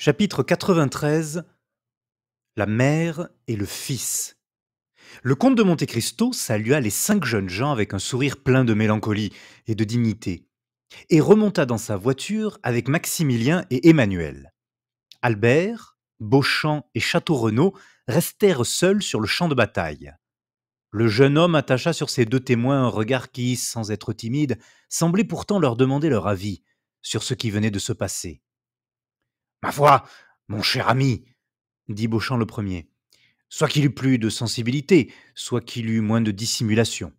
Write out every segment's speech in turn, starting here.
Chapitre 93. La mère et le fils. Le comte de Monte Cristo salua les 5 jeunes gens avec un sourire plein de mélancolie et de dignité, et remonta dans sa voiture avec Maximilien et Emmanuel. Albert, Beauchamp et Château-Renaud restèrent seuls sur le champ de bataille. Le jeune homme attacha sur ses 2 témoins un regard qui, sans être timide, semblait pourtant leur demander leur avis sur ce qui venait de se passer. « Ma foi, mon cher ami, dit Beauchamp le premier, soit qu'il eût plus de sensibilité, soit qu'il eût moins de dissimulation.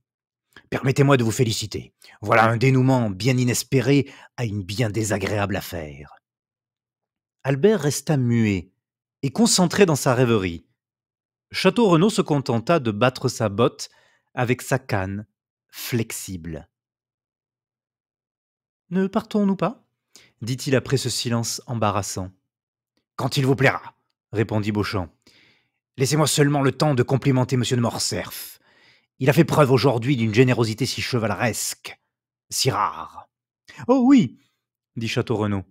Permettez-moi de vous féliciter. Voilà un dénouement bien inespéré à une bien désagréable affaire. Albert resta muet et concentré dans sa rêverie. Château-Renaud se contenta de battre sa botte avec sa canne flexible. Ne partons-nous pas dit-il après ce silence embarrassant. Quand il vous plaira, répondit Beauchamp. Laissez-moi seulement le temps de complimenter M. de Morcerf. Il a fait preuve aujourd'hui d'une générosité si chevaleresque, si rare. Oh oui, dit Château-Renaud.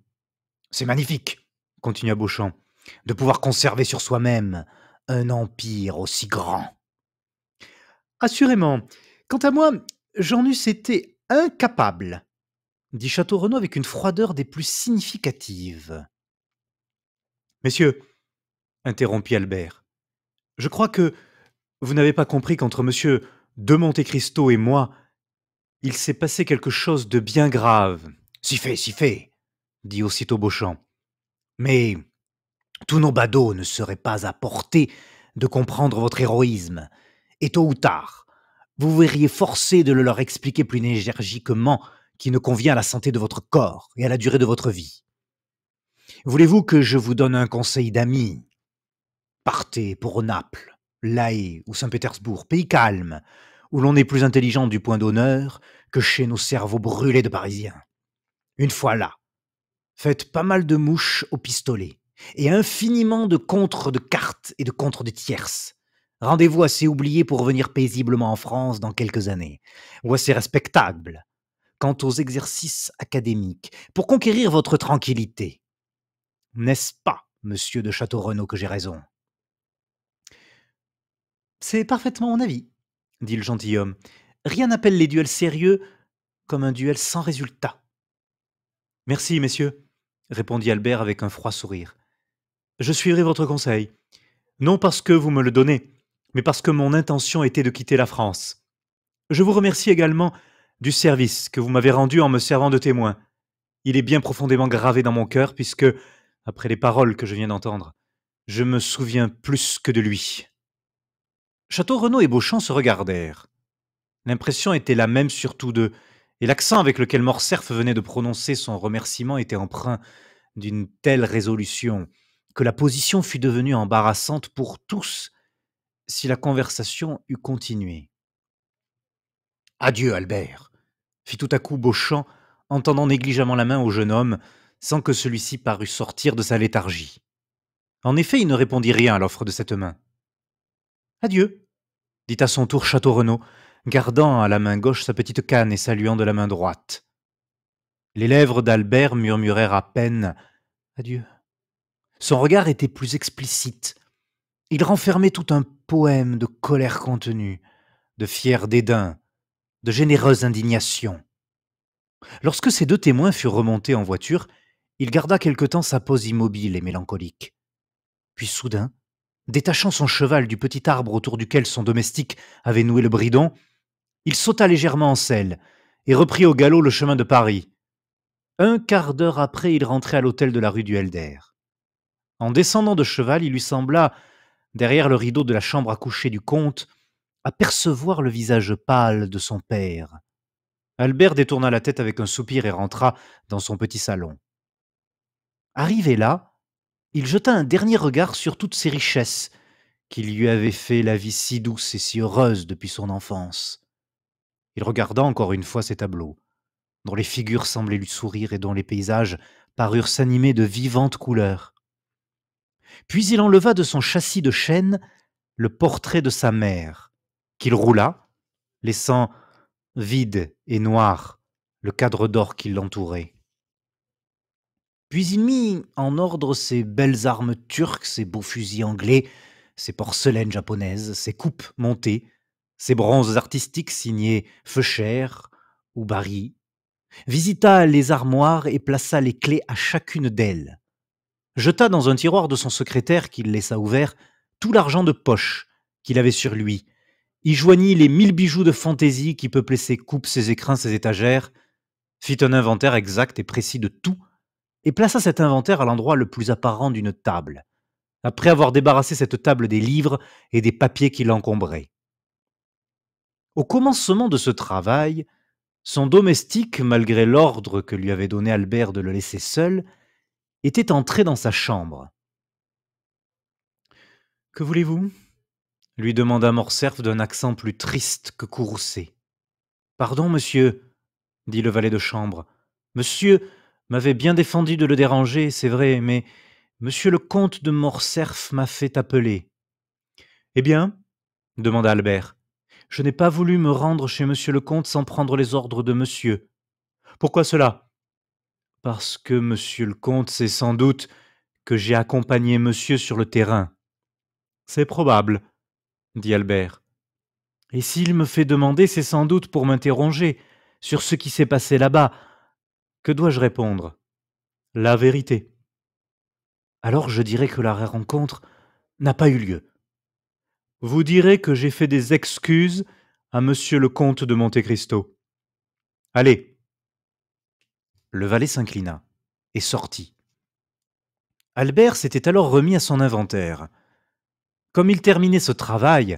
C'est magnifique, continua Beauchamp, de pouvoir conserver sur soi-même un empire aussi grand. Assurément. Quant à moi, j'en eusse été incapable, dit Château-Renaud avec une froideur des plus significatives. Messieurs, interrompit Albert, je crois que vous n'avez pas compris qu'entre monsieur de Monte Cristo et moi, il s'est passé quelque chose de bien grave. Si fait, dit aussitôt Beauchamp. Mais tous nos badauds ne seraient pas à portée de comprendre votre héroïsme, et tôt ou tard, vous verriez forcé de le leur expliquer plus énergiquement qui ne convient à la santé de votre corps et à la durée de votre vie. Voulez-vous que je vous donne un conseil d'ami? Partez pour Naples, La Haye ou Saint-Pétersbourg, pays calme, où l'on est plus intelligent du point d'honneur que chez nos cerveaux brûlés de Parisiens. Une fois là, faites pas mal de mouches au pistolet et infiniment de contres de cartes et de contres de tierces. Rendez-vous assez oublié pour revenir paisiblement en France dans quelques années, ou assez respectable quant aux exercices académiques, pour conquérir votre tranquillité. N'est-ce pas, monsieur de Château-Renaud, que j'ai raison? C'est parfaitement mon avis, dit le gentilhomme. Rien n'appelle les duels sérieux comme un duel sans résultat. Merci, messieurs, répondit Albert avec un froid sourire. Je suivrai votre conseil. Non parce que vous me le donnez, mais parce que mon intention était de quitter la France. Je vous remercie également du service que vous m'avez rendu en me servant de témoin. Il est bien profondément gravé dans mon cœur, puisque, après les paroles que je viens d'entendre, je me souviens plus que de lui. Château-Renaud et Beauchamp se regardèrent. L'impression était la même sur tous deux, et l'accent avec lequel Morcerf venait de prononcer son remerciement était empreint d'une telle résolution que la position fut devenue embarrassante pour tous si la conversation eût continué. Adieu, Albert, fit tout à coup Beauchamp en tendant négligemment la main au jeune homme sans que celui-ci parût sortir de sa léthargie. En effet, il ne répondit rien à l'offre de cette main. Adieu, dit à son tour Château-Renaud, gardant à la main gauche sa petite canne et saluant de la main droite. Les lèvres d'Albert murmurèrent à peine « Adieu ». Son regard était plus explicite. Il renfermait tout un poème de colère contenue, de fier dédain, de généreuse indignation. Lorsque ces 2 témoins furent remontés en voiture, il garda quelque temps sa pose immobile et mélancolique. Puis soudain, détachant son cheval du petit arbre autour duquel son domestique avait noué le bridon, il sauta légèrement en selle et reprit au galop le chemin de Paris. Un quart d'heure après, il rentrait à l'hôtel de la rue du Helder. En descendant de cheval, il lui sembla, derrière le rideau de la chambre à coucher du comte, apercevoir le visage pâle de son père. Albert détourna la tête avec un soupir et rentra dans son petit salon. Arrivé là, il jeta un dernier regard sur toutes ces richesses qui lui avaient fait la vie si douce et si heureuse depuis son enfance. Il regarda encore une fois ces tableaux, dont les figures semblaient lui sourire et dont les paysages parurent s'animer de vivantes couleurs. Puis il enleva de son châssis de chêne le portrait de sa mère, qu'il roula, laissant vide et noir le cadre d'or qui l'entourait. Puis il mit en ordre ses belles armes turques, ses beaux fusils anglais, ses porcelaines japonaises, ses coupes montées, ses bronzes artistiques signés Feucher ou Barry, visita les armoires et plaça les clés à chacune d'elles, jeta dans un tiroir de son secrétaire qu'il laissa ouvert tout l'argent de poche qu'il avait sur lui, y joignit les 1000 bijoux de fantaisie qui peuplaient ses coupes, ses écrins, ses étagères, fit un inventaire exact et précis de tout, et plaça cet inventaire à l'endroit le plus apparent d'une table, après avoir débarrassé cette table des livres et des papiers qui l'encombraient. Au commencement de ce travail, son domestique, malgré l'ordre que lui avait donné Albert de le laisser seul, était entré dans sa chambre. « Que voulez-vous » lui demanda Morcerf d'un accent plus triste que courroucé. « Pardon, monsieur, » dit le valet de chambre. « Monsieur m'avait bien défendu de le déranger, c'est vrai, mais monsieur le comte de Morcerf m'a fait appeler. »« Eh bien ?» demanda Albert. « Je n'ai pas voulu me rendre chez monsieur le comte sans prendre les ordres de monsieur. »« Pourquoi cela ?»« Parce que monsieur le comte sait sans doute que j'ai accompagné monsieur sur le terrain. »« C'est probable, » dit Albert. « Et s'il me fait demander, c'est sans doute pour m'interroger sur ce qui s'est passé là-bas. Que dois-je répondre ? La vérité. Alors je dirai que la rencontre n'a pas eu lieu. Vous direz que j'ai fait des excuses à monsieur le comte de Monte Cristo. Allez. » Le valet s'inclina et sortit. Albert s'était alors remis à son inventaire. Comme il terminait ce travail,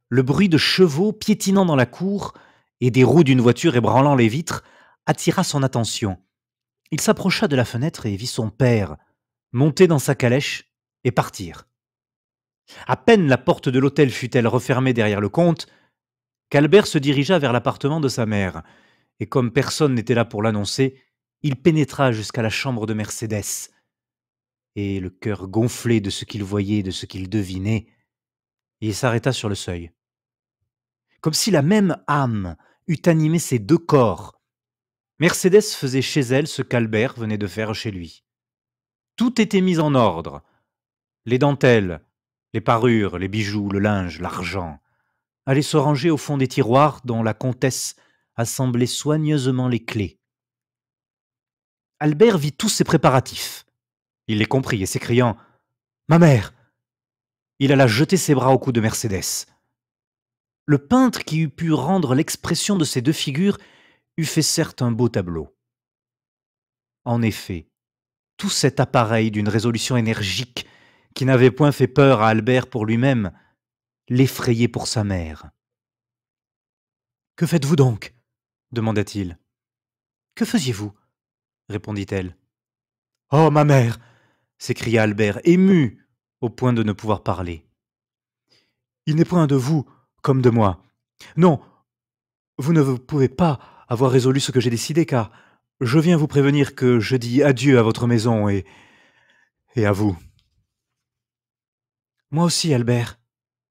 le bruit de chevaux piétinant dans la cour et des roues d'une voiture ébranlant les vitres attira son attention. Il s'approcha de la fenêtre et vit son père monter dans sa calèche et partir. À peine la porte de l'hôtel fut-elle refermée derrière le comte, qu'Albert se dirigea vers l'appartement de sa mère, et comme personne n'était là pour l'annoncer, il pénétra jusqu'à la chambre de Mercédès. Et le cœur gonflé de ce qu'il voyait et de ce qu'il devinait, il s'arrêta sur le seuil. Comme si la même âme eût animé ses deux corps, Mercédès faisait chez elle ce qu'Albert venait de faire chez lui. Tout était mis en ordre. Les dentelles, les parures, les bijoux, le linge, l'argent allaient se ranger au fond des tiroirs dont la comtesse assemblait soigneusement les clés. Albert vit tous ces préparatifs. Il les comprit et s'écriant « Ma mère !» il alla jeter ses bras au cou de Mercédès. Le peintre qui eût pu rendre l'expression de ces deux figures eût fait certes un beau tableau. En effet, tout cet appareil d'une résolution énergique qui n'avait point fait peur à Albert pour lui-même, l'effrayait pour sa mère. « Que faites-vous donc » demanda-t-il. « Que faisiez-vous » répondit-elle. « Oh, ma mère » s'écria Albert, ému au point de ne pouvoir parler. « Il n'est point de vous comme de moi. Non, vous ne pouvez pas avoir résolu ce que j'ai décidé, car je viens vous prévenir que je dis adieu à votre maison et à vous. »« Moi aussi, Albert, »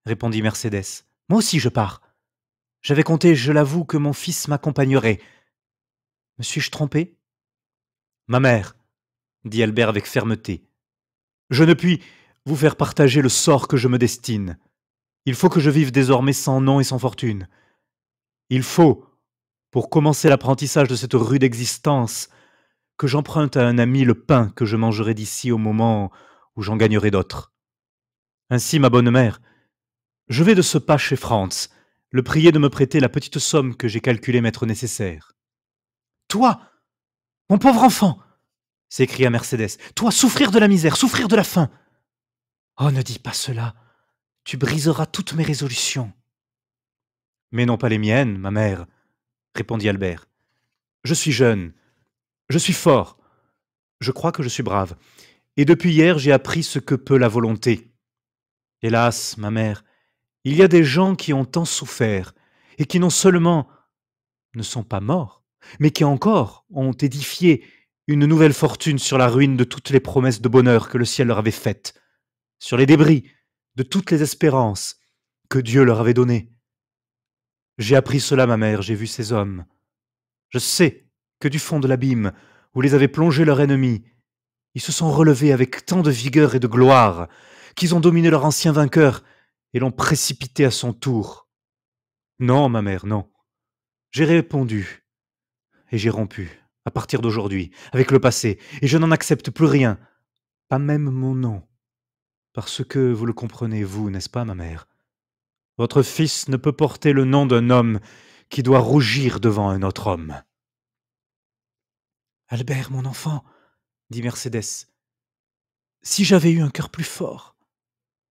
répondit Mercédès. « Moi aussi je pars. J'avais compté, je l'avoue, que mon fils m'accompagnerait. Me suis-je trompé ?»« Ma mère, » dit Albert avec fermeté, « je ne puis vous faire partager le sort que je me destine. Il faut que je vive désormais sans nom et sans fortune. Il faut, pour commencer l'apprentissage de cette rude existence, que j'emprunte à un ami le pain que je mangerai d'ici au moment où j'en gagnerai d'autres. Ainsi, ma bonne mère, je vais de ce pas chez Franz, le prier de me prêter la petite somme que j'ai calculé m'être nécessaire. »« Toi, mon pauvre enfant !» s'écria Mercédès. « Toi, souffrir de la misère, souffrir de la faim ! Oh, ne dis pas cela, tu briseras toutes mes résolutions. »« Mais non pas les miennes, ma mère, » répondit Albert. « Je suis jeune, je suis fort, je crois que je suis brave, et depuis hier j'ai appris ce que peut la volonté. Hélas, ma mère, il y a des gens qui ont tant souffert, et qui non seulement ne sont pas morts, mais qui encore ont édifié une nouvelle fortune sur la ruine de toutes les promesses de bonheur que le ciel leur avait faites, sur les débris de toutes les espérances que Dieu leur avait données. J'ai appris cela, ma mère, j'ai vu ces hommes. Je sais que du fond de l'abîme où les avait plongés leur ennemi, Ils se sont relevés avec tant de vigueur et de gloire qu'ils ont dominé leur ancien vainqueur et l'ont précipité à son tour. Non, ma mère, non. J'ai répondu et j'ai rompu, à partir d'aujourd'hui, avec le passé, et je n'en accepte plus rien, pas même mon nom. Parce que vous le comprenez, vous, n'est-ce pas, ma mère? Votre fils ne peut porter le nom d'un homme qui doit rougir devant un autre homme. Albert, mon enfant, dit Mercédès, si j'avais eu un cœur plus fort,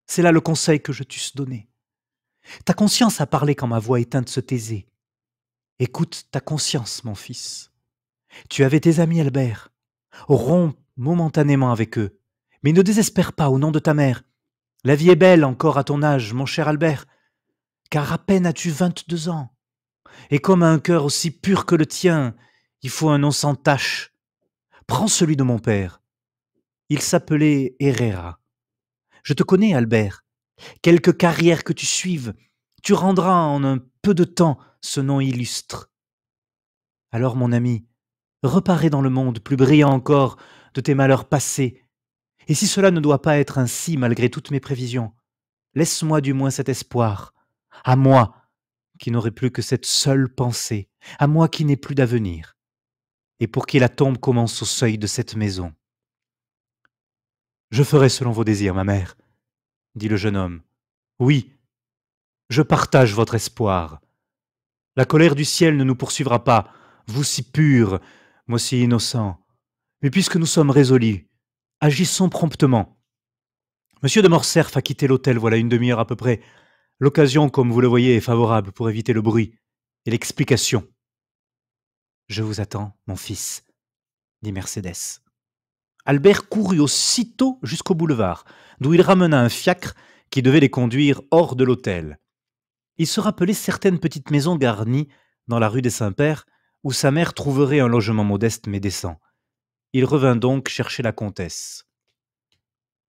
c'est là le conseil que je t'eusse donné. Ta conscience a parlé quand ma voix éteinte se taisait. Écoute ta conscience, mon fils. Tu avais tes amis, Albert. Romps momentanément avec eux. Mais ne désespère pas au nom de ta mère. La vie est belle encore à ton âge, mon cher Albert, car à peine as-tu 22 ans. Et comme à un cœur aussi pur que le tien, il faut un nom sans tache. Prends celui de mon père. Il s'appelait Herrera. Je te connais, Albert. Quelque carrière que tu suives, tu rendras en un peu de temps ce nom illustre. Alors, mon ami, reparais dans le monde plus brillant encore de tes malheurs passés. Et si cela ne doit pas être ainsi malgré toutes mes prévisions, laisse-moi du moins cet espoir. À moi, qui n'aurai plus que cette seule pensée, à moi qui n'ai plus d'avenir, et pour qui la tombe commence au seuil de cette maison. Je ferai selon vos désirs, ma mère, dit le jeune homme. Oui, je partage votre espoir. La colère du ciel ne nous poursuivra pas, vous si pur, moi si innocent. Mais puisque nous sommes résolus, agissons promptement. Monsieur de Morcerf a quitté l'hôtel voilà une demi-heure à peu près. L'occasion, comme vous le voyez, est favorable pour éviter le bruit et l'explication. Je vous attends, mon fils, dit Mercédès. Albert courut aussitôt jusqu'au boulevard, d'où il ramena un fiacre qui devait les conduire hors de l'hôtel. Il se rappelait certaines petites maisons garnies dans la rue des Saints-Pères, où sa mère trouverait un logement modeste mais décent. Il revint donc chercher la comtesse.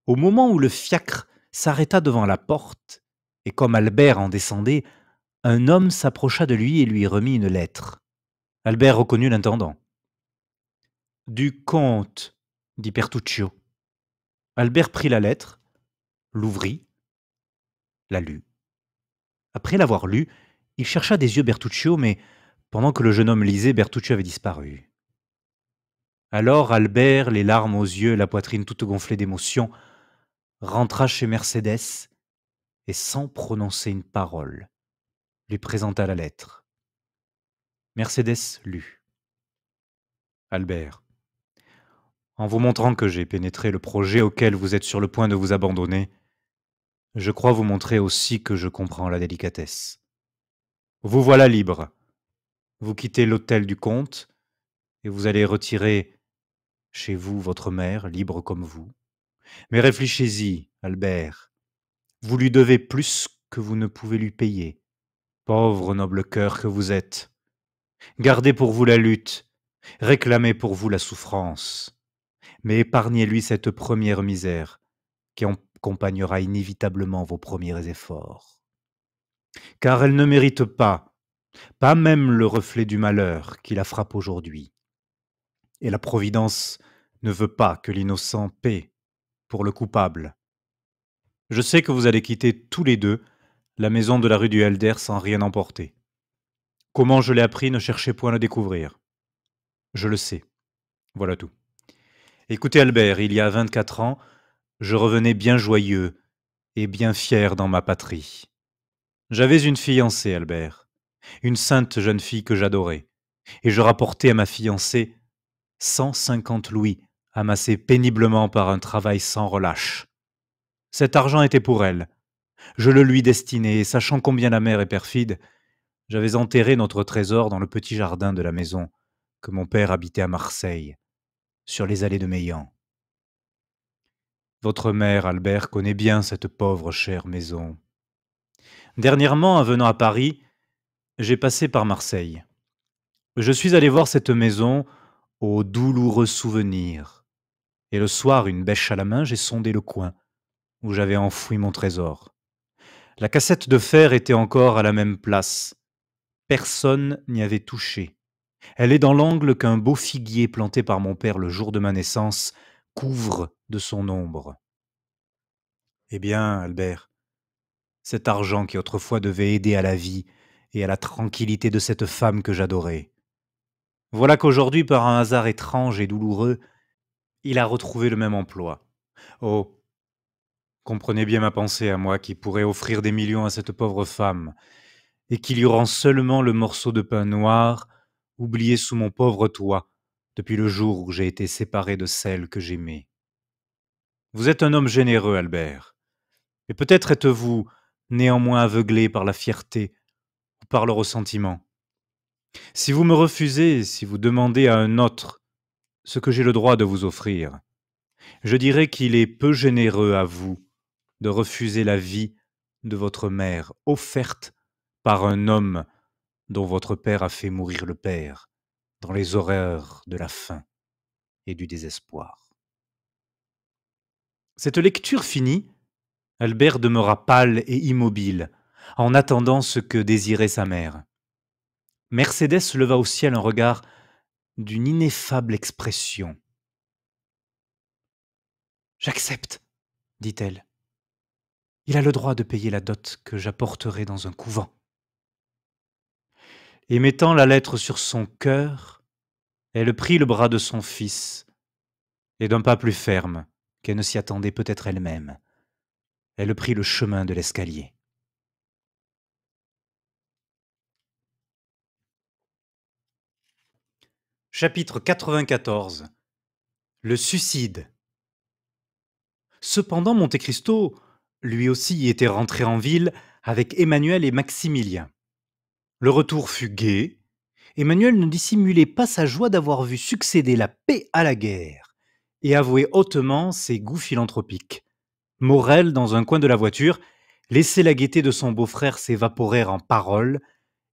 Au moment où le fiacre s'arrêta devant la porte, et comme Albert en descendait, un homme s'approcha de lui et lui remit une lettre. Albert reconnut l'intendant. Du comte, dit Bertuccio. Albert prit la lettre, l'ouvrit, la lut. Après l'avoir lue, il chercha des yeux Bertuccio, mais pendant que le jeune homme lisait, Bertuccio avait disparu. Alors Albert, les larmes aux yeux, la poitrine toute gonflée d'émotion, rentra chez Mercédès et, sans prononcer une parole, lui présenta la lettre. Mercédès lut. Albert, en vous montrant que j'ai pénétré le projet auquel vous êtes sur le point de vous abandonner, je crois vous montrer aussi que je comprends la délicatesse. Vous voilà libre. Vous quittez l'hôtel du comte et vous allez retirer chez vous votre mère, libre comme vous. Mais réfléchissez-y, Albert. Vous lui devez plus que vous ne pouvez lui payer. Pauvre noble cœur que vous êtes. Gardez pour vous la lutte, réclamez pour vous la souffrance, mais épargnez-lui cette première misère qui accompagnera inévitablement vos premiers efforts. Car elle ne mérite pas même le reflet du malheur qui la frappe aujourd'hui. Et la Providence ne veut pas que l'innocent paie pour le coupable. Je sais que vous allez quitter tous les deux la maison de la rue du Helder sans rien emporter. Comment je l'ai appris, ne cherchez point à le découvrir. Je le sais. Voilà tout. Écoutez Albert, il y a 24 ans, je revenais bien joyeux et bien fier dans ma patrie. J'avais une fiancée, Albert, une sainte jeune fille que j'adorais, et je rapportais à ma fiancée 150 louis, amassés péniblement par un travail sans relâche. Cet argent était pour elle. Je le lui destinais, et sachant combien la mère est perfide, j'avais enterré notre trésor dans le petit jardin de la maison que mon père habitait à Marseille, sur les allées de Meillan. Votre mère, Albert, connaît bien cette pauvre chère maison. Dernièrement, en venant à Paris, j'ai passé par Marseille. Je suis allé voir cette maison aux douloureux souvenirs. Et le soir, une bêche à la main, j'ai sondé le coin où j'avais enfoui mon trésor. La cassette de fer était encore à la même place. Personne n'y avait touché. Elle est dans l'angle qu'un beau figuier planté par mon père le jour de ma naissance couvre de son ombre. Eh bien, Albert, cet argent qui autrefois devait aider à la vie et à la tranquillité de cette femme que j'adorais. Voilà qu'aujourd'hui, par un hasard étrange et douloureux, il a retrouvé le même emploi. Oh, comprenez bien ma pensée à moi qui pourrais offrir des millions à cette pauvre femme, et qui lui rend seulement le morceau de pain noir, oublié sous mon pauvre toit, depuis le jour où j'ai été séparé de celle que j'aimais. Vous êtes un homme généreux, Albert, mais peut-être êtes-vous néanmoins aveuglé par la fierté ou par le ressentiment. Si vous me refusez, si vous demandez à un autre ce que j'ai le droit de vous offrir, je dirais qu'il est peu généreux à vous de refuser la vie de votre mère, offerte par un homme dont votre père a fait mourir le père, dans les horreurs de la faim et du désespoir. Cette lecture finie, Albert demeura pâle et immobile, en attendant ce que désirait sa mère. Mercédès leva au ciel un regard d'une ineffable expression. J'accepte, dit-elle. Il a le droit de payer la dot que j'apporterai dans un couvent. Et mettant la lettre sur son cœur, elle prit le bras de son fils, et d'un pas plus ferme qu'elle ne s'y attendait peut-être elle-même, elle prit le chemin de l'escalier. Chapitre 94. Le suicide. Cependant, Monte Cristo, lui aussi, était rentré en ville avec Emmanuel et Maximilien. Le retour fut gai. Emmanuel ne dissimulait pas sa joie d'avoir vu succéder la paix à la guerre et avouait hautement ses goûts philanthropiques. Morel, dans un coin de la voiture, laissait la gaieté de son beau-frère s'évaporer en paroles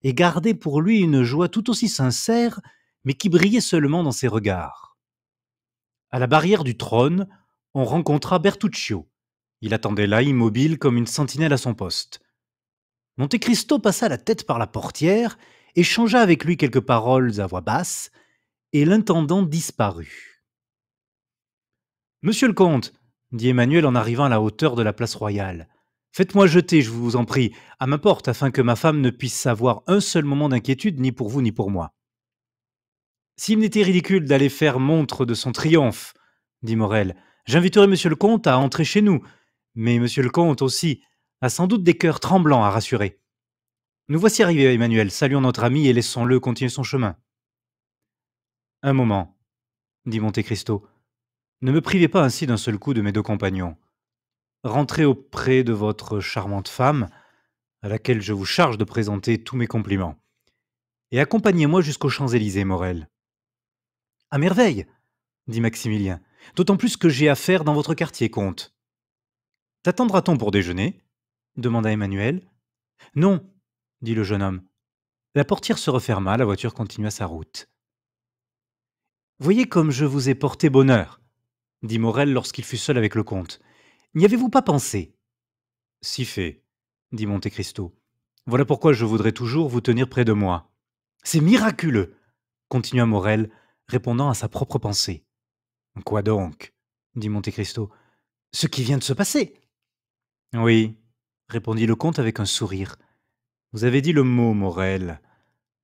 et gardait pour lui une joie tout aussi sincère, mais qui brillait seulement dans ses regards. À la barrière du trône, on rencontra Bertuccio. Il attendait là, immobile comme une sentinelle à son poste. Monte Cristo passa la tête par la portière, échangea avec lui quelques paroles à voix basse, et l'intendant disparut. Monsieur le comte, dit Emmanuel en arrivant à la hauteur de la place royale, faites-moi jeter, je vous en prie, à ma porte afin que ma femme ne puisse avoir un seul moment d'inquiétude ni pour vous ni pour moi. S'il n'était ridicule d'aller faire montre de son triomphe, dit Morel, j'inviterai monsieur le comte à entrer chez nous, mais monsieur le comte aussi a sans doute des cœurs tremblants à rassurer. Nous voici arrivés, Emmanuel, saluons notre ami et laissons-le continuer son chemin. Un moment, dit Monte Cristo, ne me privez pas ainsi d'un seul coup de mes deux compagnons. Rentrez auprès de votre charmante femme, à laquelle je vous charge de présenter tous mes compliments, et accompagnez-moi jusqu'aux Champs-Élysées, Morel. À merveille, dit Maximilien, d'autant plus que j'ai affaire dans votre quartier, comte. T'attendra-t-on pour déjeuner demanda Emmanuel. Non, dit le jeune homme. La portière se referma, la voiture continua sa route. Voyez comme je vous ai porté bonheur, dit Morel lorsqu'il fut seul avec le comte. N'y avez-vous pas pensé? Si fait, dit Monte Cristo. Voilà pourquoi je voudrais toujours vous tenir près de moi. C'est miraculeux, continua Morel, répondant à sa propre pensée. Quoi donc? Dit Monte Cristo. Ce qui vient de se passer. Oui, répondit le comte avec un sourire. Vous avez dit le mot, Morel.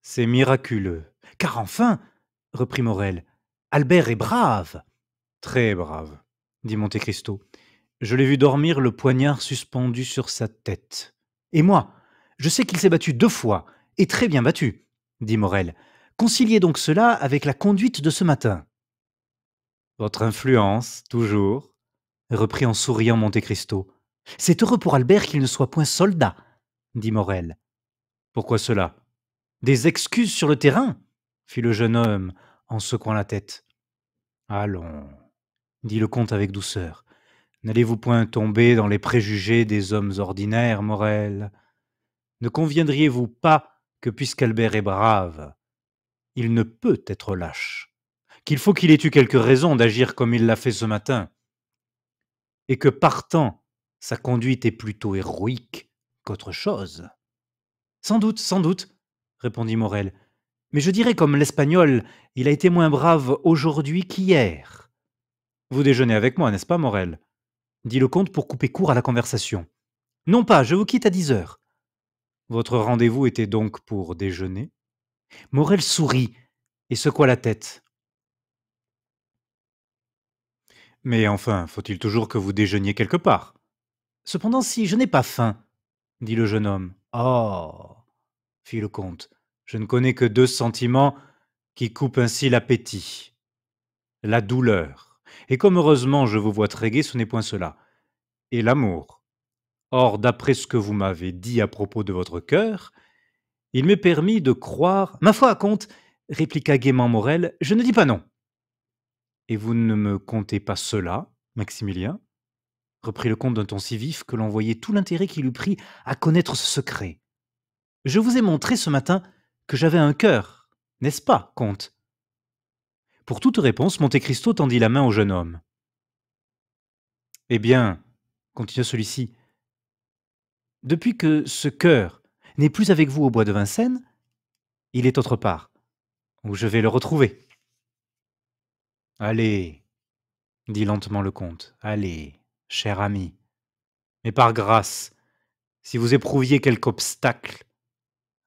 C'est miraculeux. Car enfin, reprit Morel, Albert est brave. Très brave, dit Monte Cristo. Je l'ai vu dormir le poignard suspendu sur sa tête. Et moi, je sais qu'il s'est battu 2 fois, et très bien battu, dit Morel. Conciliez donc cela avec la conduite de ce matin. Votre influence, toujours, reprit en souriant Monte Cristo. C'est heureux pour Albert qu'il ne soit point soldat, dit Morel. Pourquoi cela? Des excuses sur le terrain, fit le jeune homme en secouant la tête. Allons, dit le comte avec douceur. N'allez-vous point tomber dans les préjugés des hommes ordinaires, Morel? Ne conviendriez-vous pas que puisqu'Albert est brave, il ne peut être lâche, qu'il faut qu'il ait eu quelque raison d'agir comme il l'a fait ce matin, et que partant, sa conduite est plutôt héroïque qu'autre chose? Sans doute, répondit Morel, mais je dirais comme l'Espagnol, il a été moins brave aujourd'hui qu'hier. Vous déjeunez avec moi, n'est-ce pas, Morel? Dit le comte pour couper court à la conversation. Non pas, je vous quitte à 10 heures. Votre rendez-vous était donc pour déjeuner? Morel sourit et secoua la tête. Mais enfin, faut-il toujours que vous déjeuniez quelque part? Cependant, si je n'ai pas faim, dit le jeune homme. Oh, fit le comte, je ne connais que 2 sentiments qui coupent ainsi l'appétit. La douleur. Et comme heureusement je vous vois très gai, ce n'est point cela. Et l'amour. Or, d'après ce que vous m'avez dit à propos de votre cœur, il m'est permis de croire. Ma foi, comte, répliqua gaiement Morel, je ne dis pas non. Et vous ne me contez pas cela, Maximilien? Reprit le comte d'un ton si vif que l'on voyait tout l'intérêt qu'il eût pris à connaître ce secret. Je vous ai montré ce matin que j'avais un cœur, n'est-ce pas, comte? Pour toute réponse, Monte Cristo tendit la main au jeune homme. Eh bien, continua celui-ci, depuis que ce cœur n'est plus avec vous au bois de Vincennes, il est autre part, où je vais le retrouver. Allez, dit lentement le comte, allez, cher ami, mais par grâce, si vous éprouviez quelque obstacle,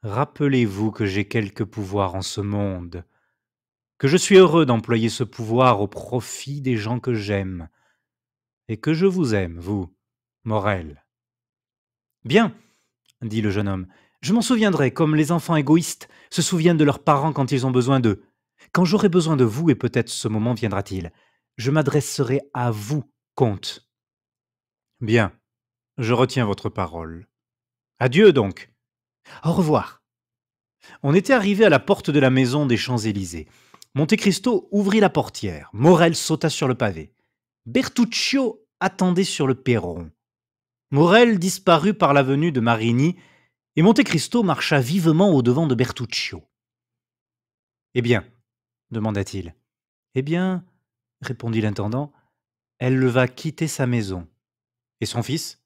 rappelez-vous que j'ai quelque pouvoir en ce monde, que je suis heureux d'employer ce pouvoir au profit des gens que j'aime, et que je vous aime, vous, Morel. Bien, dit le jeune homme, je m'en souviendrai comme les enfants égoïstes se souviennent de leurs parents quand ils ont besoin d'eux. Quand j'aurai besoin de vous, et peut-être ce moment viendra-t-il, je m'adresserai à vous, comte. Bien, je retiens votre parole. Adieu donc. Au revoir. On était arrivé à la porte de la maison des Champs-Élysées. Monte Cristo ouvrit la portière. Morel sauta sur le pavé. Bertuccio attendait sur le perron. Morel disparut par l'avenue de Marigny et Monte Cristo marcha vivement au-devant de Bertuccio. Eh bien, demanda-t-il. Eh bien, répondit l'intendant, elle va quitter sa maison. Et son fils?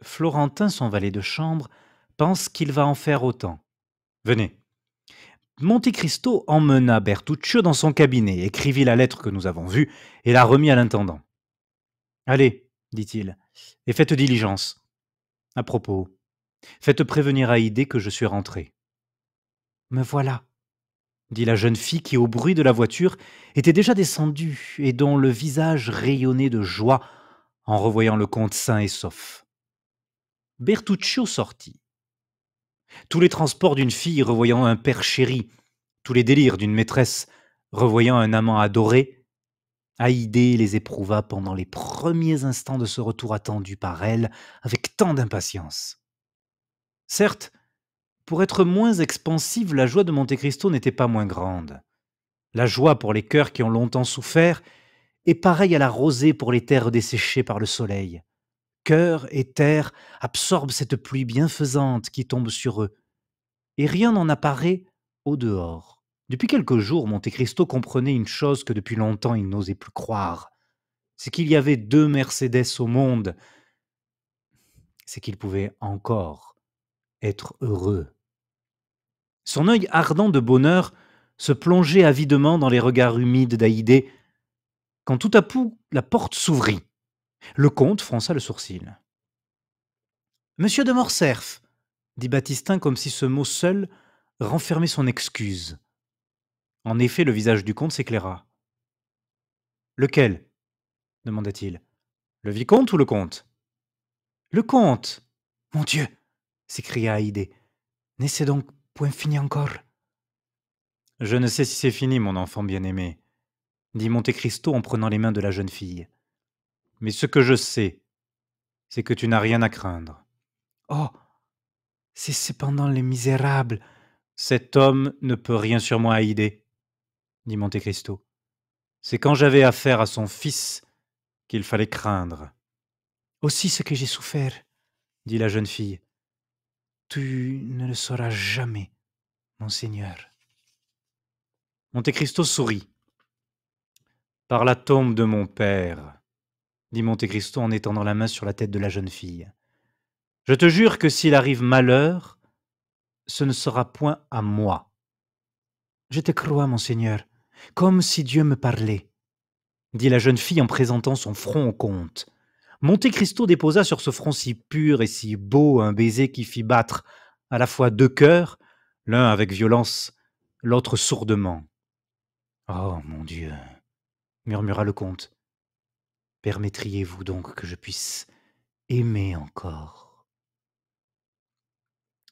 Florentin, son valet de chambre, pense qu'il va en faire autant. Venez. Monte Cristo emmena Bertuccio dans son cabinet, écrivit la lettre que nous avons vue et la remit à l'intendant. Allez, dit-il, et faites diligence. À propos, faites prévenir Haydée que je suis rentré. Me voilà, dit la jeune fille qui, au bruit de la voiture, était déjà descendue et dont le visage rayonnait de joie en revoyant le comte sain et sauf. Bertuccio sortit. Tous les transports d'une fille revoyant un père chéri, tous les délires d'une maîtresse revoyant un amant adoré, Haydée les éprouva pendant les premiers instants de ce retour attendu par elle avec tant d'impatience. Certes, pour être moins expansive, la joie de Monte Cristo n'était pas moins grande. La joie pour les cœurs qui ont longtemps souffert est pareille à la rosée pour les terres desséchées par le soleil. Cœur et terre absorbent cette pluie bienfaisante qui tombe sur eux, et rien n'en apparaît au dehors. Depuis quelques jours, Monte Cristo comprenait une chose que depuis longtemps il n'osait plus croire. C'est qu'il y avait 2 Mercédès au monde. C'est qu'il pouvait encore être heureux. Son œil ardent de bonheur se plongeait avidement dans les regards humides d'Haydée, quand tout à coup la porte s'ouvrit. Le comte fronça le sourcil. Monsieur de Morcerf, dit Baptistin comme si ce mot seul renfermait son excuse. En effet, le visage du comte s'éclaira. Lequel? Demanda-t-il. Le vicomte ou le comte? Le comte. Mon Dieu, s'écria Haydée. N'est-ce donc point fini encore? Je ne sais si c'est fini, mon enfant bien-aimé, dit Monte Cristo en prenant les mains de la jeune fille. Mais ce que je sais, c'est que tu n'as rien à craindre. Oh, c'est cependant les misérables. Cet homme ne peut rien sur moi, Haydée, dit Monte Cristo. C'est quand j'avais affaire à son fils qu'il fallait craindre. Aussi ce que j'ai souffert, dit la jeune fille. Tu ne le sauras jamais, monseigneur. Monte Cristo sourit. Par la tombe de mon père, dit Monte Cristo en étendant la main sur la tête de la jeune fille. Je te jure que s'il arrive malheur, ce ne sera point à moi. Je te crois, monseigneur, comme si Dieu me parlait. dit la jeune fille en présentant son front au comte. Monte Cristo déposa sur ce front si pur et si beau un baiser qui fit battre à la fois deux cœurs, l'un avec violence, l'autre sourdement. Oh mon Dieu, murmura le comte. Permettriez-vous donc que je puisse aimer encore?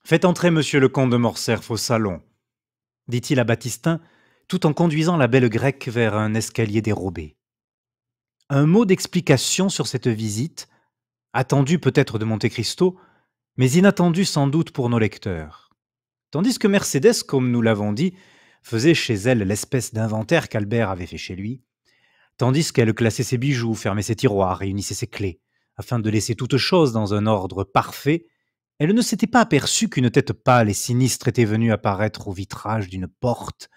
Faites entrer monsieur le comte de Morcerf au salon, dit-il à Baptistin, tout en conduisant la belle grecque vers un escalier dérobé. Un mot d'explication sur cette visite, attendu peut-être de Monte Cristo, mais inattendu sans doute pour nos lecteurs. Tandis que Mercédès, comme nous l'avons dit, faisait chez elle l'espèce d'inventaire qu'Albert avait fait chez lui, tandis qu'elle classait ses bijoux, fermait ses tiroirs, réunissait ses clés, afin de laisser toutes choses dans un ordre parfait, elle ne s'était pas aperçue qu'une tête pâle et sinistre était venue apparaître au vitrage d'une porte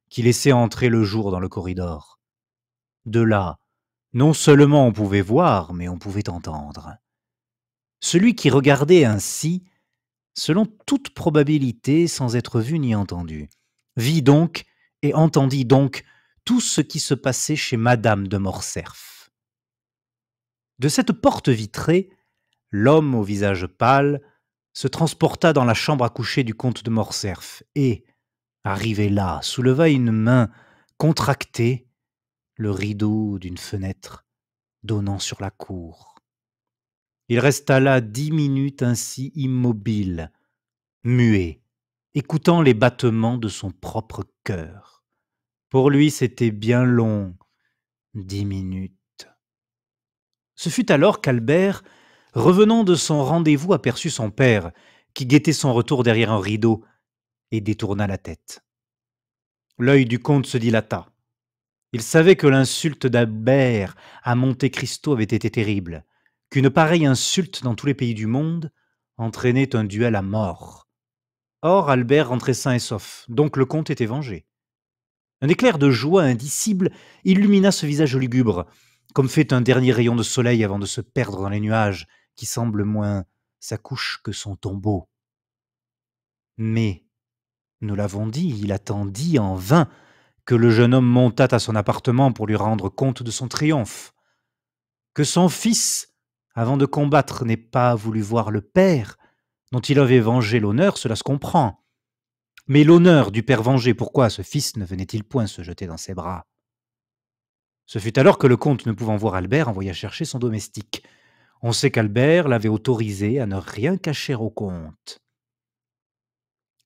qui laissait entrer le jour dans le corridor. De là, non seulement on pouvait voir, mais on pouvait entendre. Celui qui regardait ainsi, selon toute probabilité sans être vu ni entendu, vit donc et entendit donc tout ce qui se passait chez Madame de Morcerf. De cette porte vitrée, l'homme au visage pâle se transporta dans la chambre à coucher du comte de Morcerf et, arrivé là, souleva une main contractée le rideau d'une fenêtre donnant sur la cour. Il resta là 10 minutes ainsi immobile, muet, écoutant les battements de son propre cœur. Pour lui, c'était bien long, 10 minutes. Ce fut alors qu'Albert, revenant de son rendez-vous, aperçut son père, qui guettait son retour derrière un rideau, et détourna la tête. L'œil du comte se dilata. Il savait que l'insulte d'Albert à Monte Cristo avait été terrible, qu'une pareille insulte dans tous les pays du monde entraînait un duel à mort. Or, Albert rentrait sain et sauf, donc le comte était vengé. Un éclair de joie indicible illumina ce visage lugubre, comme fait un dernier rayon de soleil avant de se perdre dans les nuages, qui semblent moins sa couche que son tombeau. Mais, nous l'avons dit, il attendit en vain que le jeune homme montât à son appartement pour lui rendre compte de son triomphe. Que son fils, avant de combattre, n'ait pas voulu voir le père, dont il avait vengé l'honneur, cela se comprend. Mais l'honneur du père vengé, pourquoi ce fils ne venait-il point se jeter dans ses bras? Ce fut alors que le comte, ne pouvant voir Albert, envoya chercher son domestique. On sait qu'Albert l'avait autorisé à ne rien cacher au comte.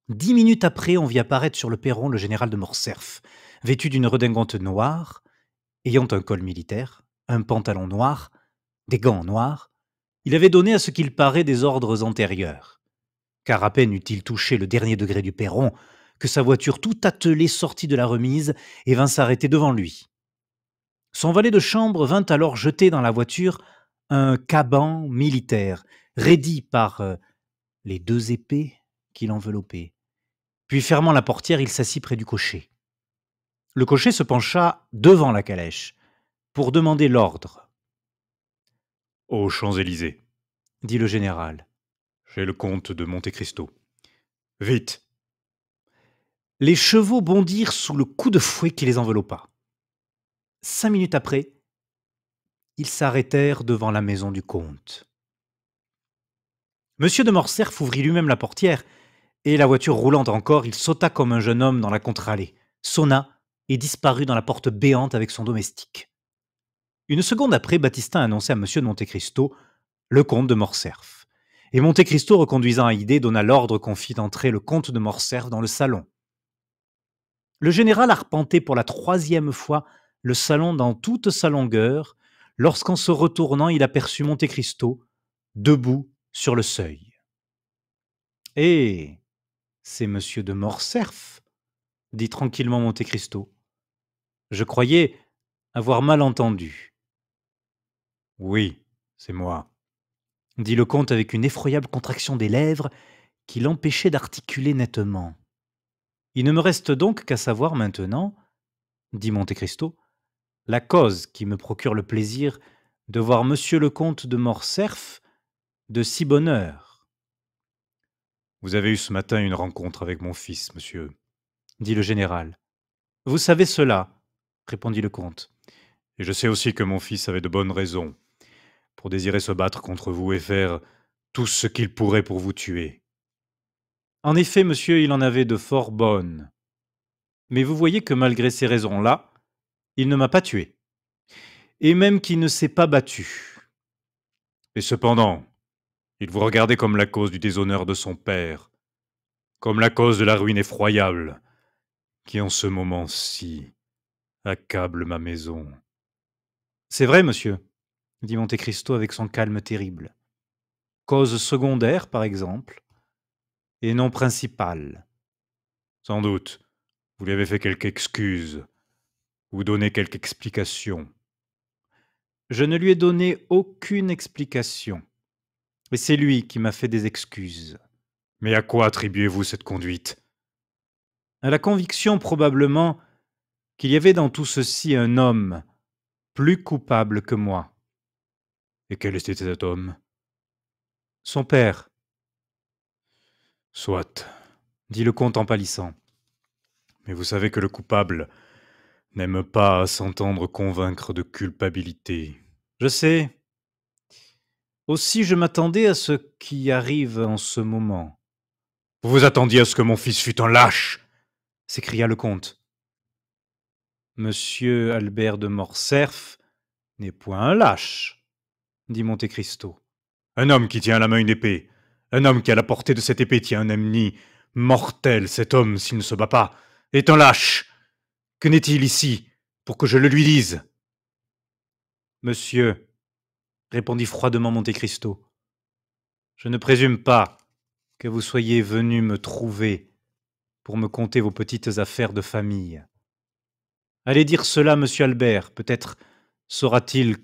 10 minutes après, on vit apparaître sur le perron le général de Morcerf, vêtu d'une redingote noire, ayant un col militaire, un pantalon noir, des gants noirs. Il avait donné à ce qu'il paraît des ordres antérieurs. Car à peine eut-il touché le dernier degré du perron que sa voiture tout attelée sortit de la remise et vint s'arrêter devant lui. Son valet de chambre vint alors jeter dans la voiture un caban militaire, raidi par les 2 épées qui l'enveloppaient. Puis fermant la portière, il s'assit près du cocher. Le cocher se pencha devant la calèche pour demander l'ordre. Aux Champs-Élysées, Dit le général. chez le comte de Monte Cristo. Vite! Les chevaux bondirent sous le coup de fouet qui les enveloppa. 5 minutes après, ils s'arrêtèrent devant la maison du comte. Monsieur de Morcerf ouvrit lui-même la portière, et la voiture roulant encore, il sauta comme un jeune homme dans la contre-allée, sonna et disparut dans la porte béante avec son domestique. Une seconde après, Baptistin annonçait à monsieur de Monte Cristo le comte de Morcerf. Et Monte Cristo, reconduisant Haydée, donna l'ordre qu'on fît entrer le comte de Morcerf dans le salon. Le général arpentait pour la 3e fois le salon dans toute sa longueur, lorsqu'en se retournant, il aperçut Monte Cristo, debout sur le seuil. « Eh, c'est monsieur de Morcerf » dit tranquillement Monte Cristo. « Je croyais avoir mal entendu. »« Oui, c'est moi. » dit le comte avec une effroyable contraction des lèvres qui l'empêchait d'articuler nettement. « Il ne me reste donc qu'à savoir maintenant, » dit Monte Cristo, « la cause qui me procure le plaisir de voir monsieur le comte de Morcerf de si bonne heure. » « Vous avez eu ce matin une rencontre avec mon fils, monsieur. » dit le général. « Vous savez cela, » répondit le comte. Et je sais aussi que mon fils avait de bonnes raisons pour désirer se battre contre vous et faire tout ce qu'il pourrait pour vous tuer. En effet, monsieur, il en avait de fort bonnes. Mais vous voyez que malgré ces raisons-là, il ne m'a pas tué. Et même qu'il ne s'est pas battu. Et cependant, il vous regardait comme la cause du déshonneur de son père, comme la cause de la ruine effroyable qui en ce moment-ci accable ma maison. C'est vrai, monsieur, dit Monte Cristo avec son calme terrible. Cause secondaire, par exemple, et non principale. Sans doute, vous lui avez fait quelque excuse, ou donné quelque explication. Je ne lui ai donné aucune explication. Et c'est lui qui m'a fait des excuses. Mais à quoi attribuez-vous cette conduite? À la conviction, probablement, qu'il y avait dans tout ceci un homme plus coupable que moi. Et quel était cet homme? Son père, Soit. dit le comte en pâlissant. Mais vous savez que le coupable n'aime pas à s'entendre convaincre de culpabilité. Je sais. Aussi, je m'attendais à ce qui arrive en ce moment, Vous vous attendiez à ce que mon fils fût un lâche? s'écria le comte. Monsieur Albert de Morcerf n'est point un lâche, dit Monte Cristo. Un homme qui tient à la main une épée. Un homme qui, à la portée de cette épée, tient un ennemi mortel. Cet homme, s'il ne se bat pas, est un lâche. Que n'est-il ici pour que je le lui dise? Monsieur, répondit froidement Monte Cristo, je ne présume pas que vous soyez venu me trouver pour me conter vos petites affaires de famille. Allez dire cela à monsieur Albert, peut-être saura-t-il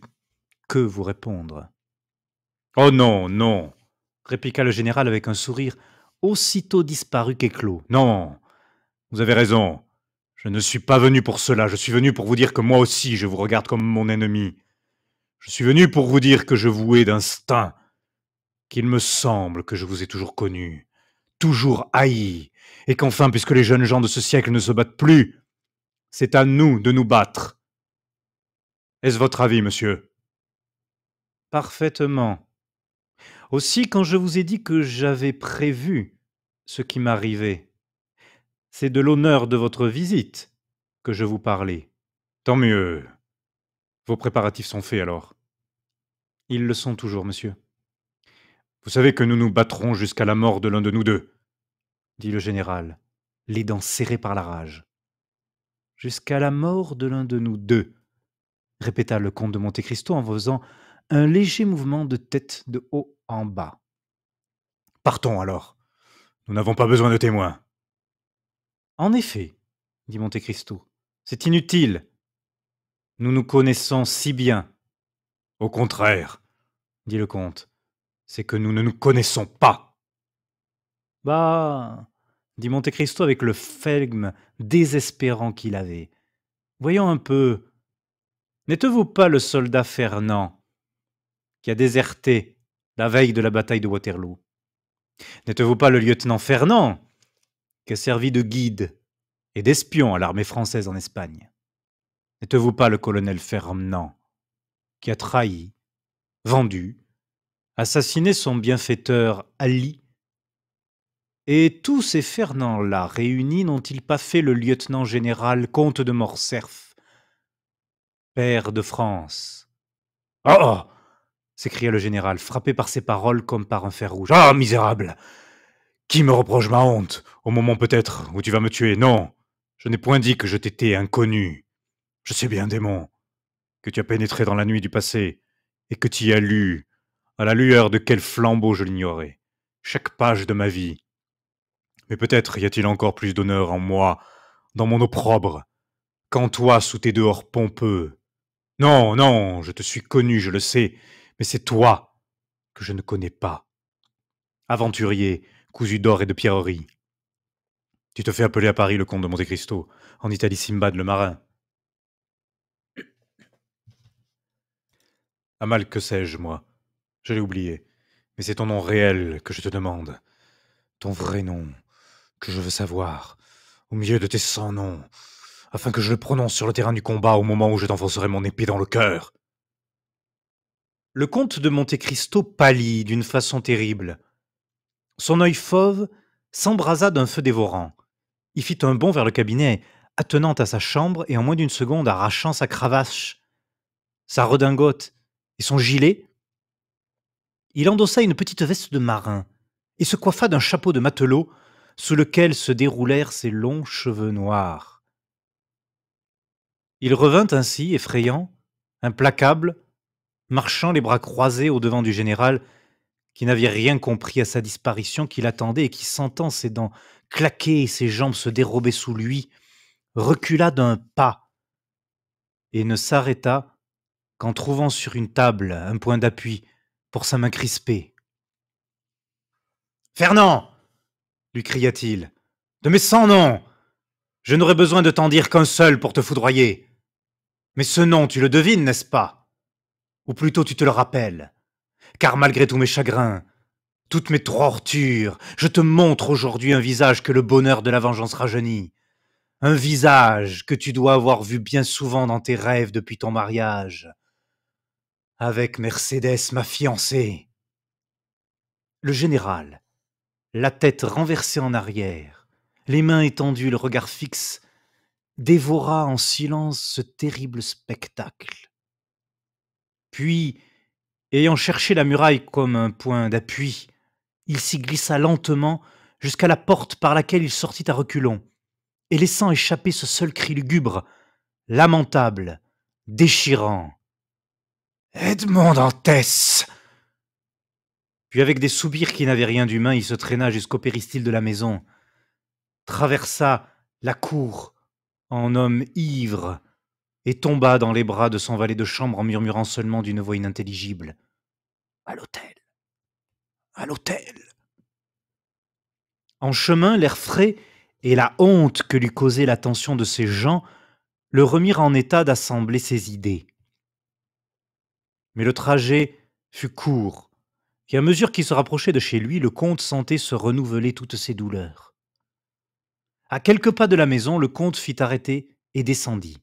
que vous répondre. Oh non, non, Répliqua le général avec un sourire aussitôt disparu qu'éclos. non, vous avez raison. Je ne suis pas venu pour cela. Je suis venu pour vous dire que moi aussi, je vous regarde comme mon ennemi. Je suis venu pour vous dire que je vous hais d'instinct, qu'il me semble que je vous ai toujours connu, toujours haï, et qu'enfin, puisque les jeunes gens de ce siècle ne se battent plus, c'est à nous de nous battre. Est-ce votre avis, monsieur? Parfaitement. Aussi, quand je vous ai dit que j'avais prévu ce qui m'arrivait, c'est de l'honneur de votre visite que je vous parlais. Tant mieux. Vos préparatifs sont faits alors. Ils le sont toujours, monsieur, Vous savez que nous nous battrons jusqu'à la mort de l'un de nous deux. dit le général, les dents serrées par la rage. Jusqu'à la mort de l'un de nous deux, répéta le comte de Monte Cristo en faisant un léger mouvement de tête de haut en bas. Partons alors. Nous n'avons pas besoin de témoins. En effet, dit Monte Cristo, c'est inutile. Nous nous connaissons si bien, Au contraire, dit le comte. c'est que nous ne nous connaissons pas. Bah, dit Monte Cristo avec le flegme désespérant qu'il avait. Voyons un peu. N'êtes-vous pas le soldat Fernand qui a déserté la veille de la bataille de Waterloo? N'êtes-vous pas le lieutenant Fernand qui a servi de guide et d'espion à l'armée française en Espagne? N'êtes-vous pas le colonel Fernand qui a trahi, vendu, assassiné son bienfaiteur Ali? Et tous ces Fernands-là réunis n'ont-ils pas fait le lieutenant général comte de Morcerf, père de France? Oh oh! S'écria le général, frappé par ces paroles comme par un fer rouge. Ah, misérable! Qui me reproche ma honte, au moment peut-être où tu vas me tuer? Non, je n'ai point dit que je t'étais inconnu. Je sais bien, démon, que tu as pénétré dans la nuit du passé, et que tu y as lu, à la lueur de quel flambeau je l'ignorais, chaque page de ma vie. Mais peut-être y a-t-il encore plus d'honneur en moi, dans mon opprobre, qu'en toi sous tes dehors pompeux. Non, non, je te suis connu, je le sais, mais c'est toi que je ne connais pas. Aventurier, cousu d'or et de pierreries. Tu te fais appeler à Paris le comte de Monte Cristo, en Italie Simbad le marin. Amal, que sais-je, moi? Je l'ai oublié. Mais c'est ton nom réel que je te demande. Ton vrai nom, que je veux savoir. Au milieu de tes 100 noms. afin que je le prononce sur le terrain du combat au moment où je t'enfoncerai mon épée dans le cœur. Le comte de Monte Cristo pâlit d'une façon terrible. Son œil fauve s'embrasa d'un feu dévorant. Il fit un bond vers le cabinet, attenant à sa chambre et en moins d'une seconde arrachant sa cravache, sa redingote et son gilet. Il endossa une petite veste de marin et se coiffa d'un chapeau de matelot sous lequel se déroulèrent ses longs cheveux noirs. Il revint ainsi, effrayant, implacable, marchant les bras croisés au-devant du général, qui n'avait rien compris à sa disparition, qui l'attendait et qui, sentant ses dents claquer et ses jambes se dérober sous lui, recula d'un pas et ne s'arrêta qu'en trouvant sur une table un point d'appui pour sa main crispée. « Fernand !» lui cria-t-il. « De mes 100 noms, je n'aurais besoin de t'en dire qu'un seul pour te foudroyer. Mais ce nom, tu le devines, n'est-ce pas? Ou plutôt tu te le rappelles? Car malgré tous mes chagrins, toutes mes tortures, je te montre aujourd'hui un visage que le bonheur de la vengeance rajeunit. Un visage que tu dois avoir vu bien souvent dans tes rêves depuis ton mariage. Avec Mercédès, ma fiancée. » Le général, la tête renversée en arrière, les mains étendues, le regard fixe, dévora en silence ce terrible spectacle. Puis, ayant cherché la muraille comme un point d'appui, il s'y glissa lentement jusqu'à la porte par laquelle il sortit à reculons, et laissant échapper ce seul cri lugubre, lamentable, déchirant. « Edmond Dantès !» Puis avec des soupirs qui n'avaient rien d'humain, il se traîna jusqu'au péristyle de la maison, traversa la cour en homme ivre et tomba dans les bras de son valet de chambre en murmurant seulement d'une voix inintelligible. « À l'hôtel, à l'hôtel !» En chemin, l'air frais et la honte que lui causait l'attention de ces gens le remirent en état d'assembler ses idées. Mais le trajet fut court, et à mesure qu'il se rapprochait de chez lui, le comte sentait se renouveler toutes ses douleurs. À quelques pas de la maison, le comte fit arrêter et descendit.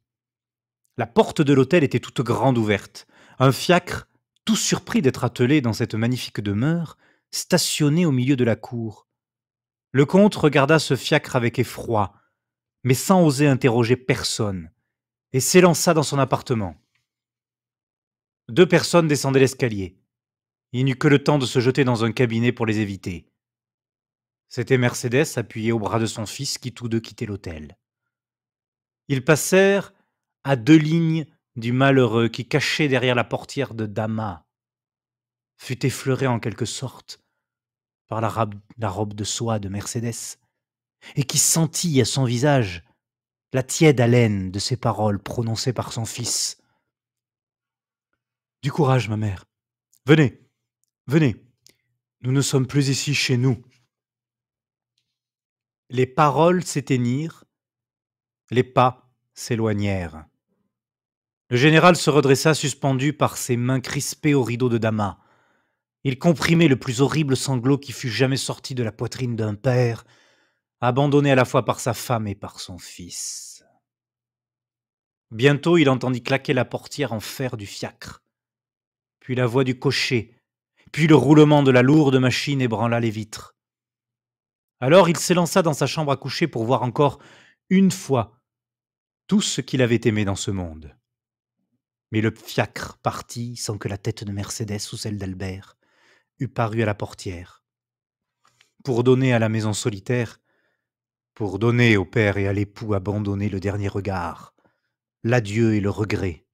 La porte de l'hôtel était toute grande ouverte. Un fiacre, tout surpris d'être attelé dans cette magnifique demeure, stationnait au milieu de la cour. Le comte regarda ce fiacre avec effroi, mais sans oser interroger personne, et s'élança dans son appartement. 2 personnes descendaient l'escalier. Il n'eut que le temps de se jeter dans un cabinet pour les éviter. C'était Mercédès appuyée au bras de son fils qui tous deux quittaient l'hôtel. Ils passèrent à 2 lignes du malheureux qui, caché derrière la portière de damas, fut effleuré en quelque sorte par la robe de soie de Mercédès, et qui sentit à son visage la tiède haleine de ces paroles prononcées par son fils. « Du courage, ma mère. Venez, venez. Nous ne sommes plus ici chez nous. » Les paroles s'éteignirent, les pas s'éloignèrent. Le général se redressa suspendu par ses mains crispées au rideau de damas. Il comprimait le plus horrible sanglot qui fût jamais sorti de la poitrine d'un père, abandonné à la fois par sa femme et par son fils. Bientôt, il entendit claquer la portière en fer du fiacre, puis la voix du cocher, puis le roulement de la lourde machine ébranla les vitres. Alors il s'élança dans sa chambre à coucher pour voir encore une fois tout ce qu'il avait aimé dans ce monde. Mais le fiacre partit sans que la tête de Mercédès ou celle d'Albert eût paru à la portière. Pour donner à la maison solitaire, pour donner au père et à l'époux abandonné le dernier regard, l'adieu et le regret,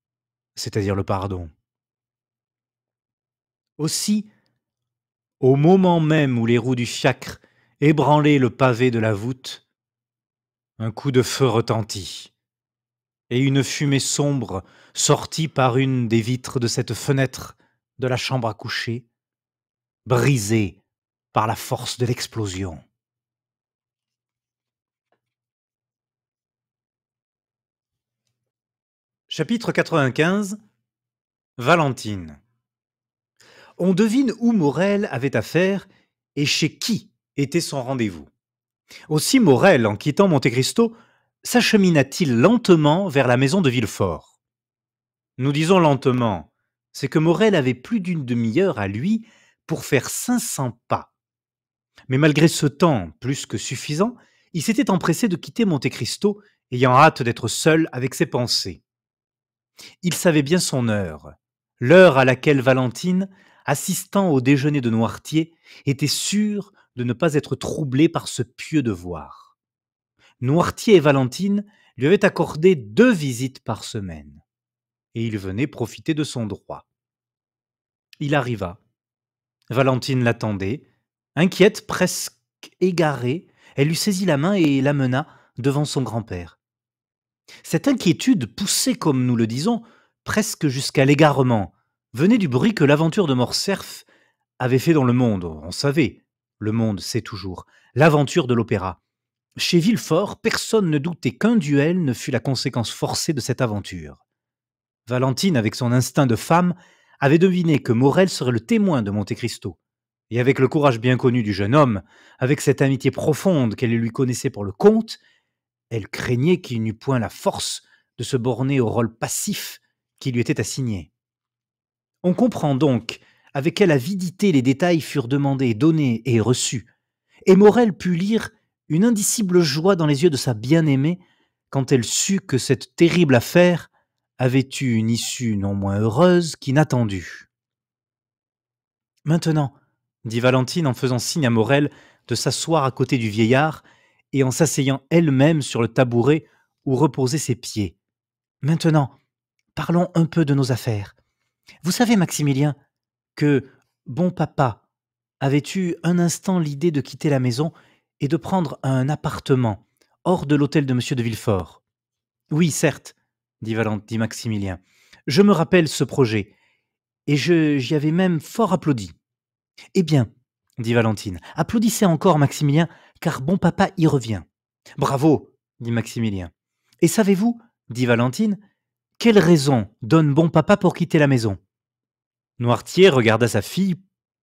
c'est-à-dire le pardon. Aussi, au moment même où les roues du fiacre ébranlaient le pavé de la voûte, un coup de feu retentit, et une fumée sombre sortit par une des vitres de cette fenêtre de la chambre à coucher, brisée par la force de l'explosion. Chapitre 95. Valentine. On devine où Morel avait affaire et chez qui était son rendez-vous. Aussi Morel, en quittant Monte Cristo, s'achemina-t-il lentement vers la maison de Villefort. Nous disons lentement, c'est que Morel avait plus d'une demi-heure à lui pour faire 500 pas. Mais malgré ce temps plus que suffisant, il s'était empressé de quitter Monte Cristo, ayant hâte d'être seul avec ses pensées. Il savait bien son heure, l'heure à laquelle Valentine, assistant au déjeuner de Noirtier, était sûre de ne pas être troublée par ce pieux devoir. Noirtier et Valentine lui avaient accordé 2 visites par semaine, et il venait profiter de son droit. Il arriva. Valentine l'attendait, inquiète, presque égarée, elle lui saisit la main et l'amena devant son grand-père. Cette inquiétude, poussée, comme nous le disons, presque jusqu'à l'égarement, venait du bruit que l'aventure de Morcerf avait fait dans le monde. On savait, le monde sait toujours, l'aventure de l'opéra. Chez Villefort, personne ne doutait qu'un duel ne fût la conséquence forcée de cette aventure. Valentine, avec son instinct de femme, avait deviné que Morel serait le témoin de Monte Cristo. Et avec le courage bien connu du jeune homme, avec cette amitié profonde qu'elle lui connaissait pour le comte, elle craignait qu'il n'eût point la force de se borner au rôle passif qui lui était assigné. On comprend donc avec quelle avidité les détails furent demandés, donnés et reçus, et Morel put lire une indicible joie dans les yeux de sa bien-aimée quand elle sut que cette terrible affaire avait eu une issue non moins heureuse qu'inattendue. Maintenant, dit Valentine en faisant signe à Morel de s'asseoir à côté du vieillard et en s'asseyant elle-même sur le tabouret où reposaient ses pieds. Maintenant, parlons un peu de nos affaires. Vous savez, Maximilien, que bon papa avait eu un instant l'idée de quitter la maison et de prendre un appartement hors de l'hôtel de Monsieur de Villefort. Oui, certes, dit Maximilien. Je me rappelle ce projet, et j'y avais même fort applaudi. Eh bien, dit Valentine, applaudissez encore, Maximilien, car bon papa y revient. Bravo, dit Maximilien. Et savez-vous, dit Valentine, quelle raison donne bon papa pour quitter la maison? Noirtier regarda sa fille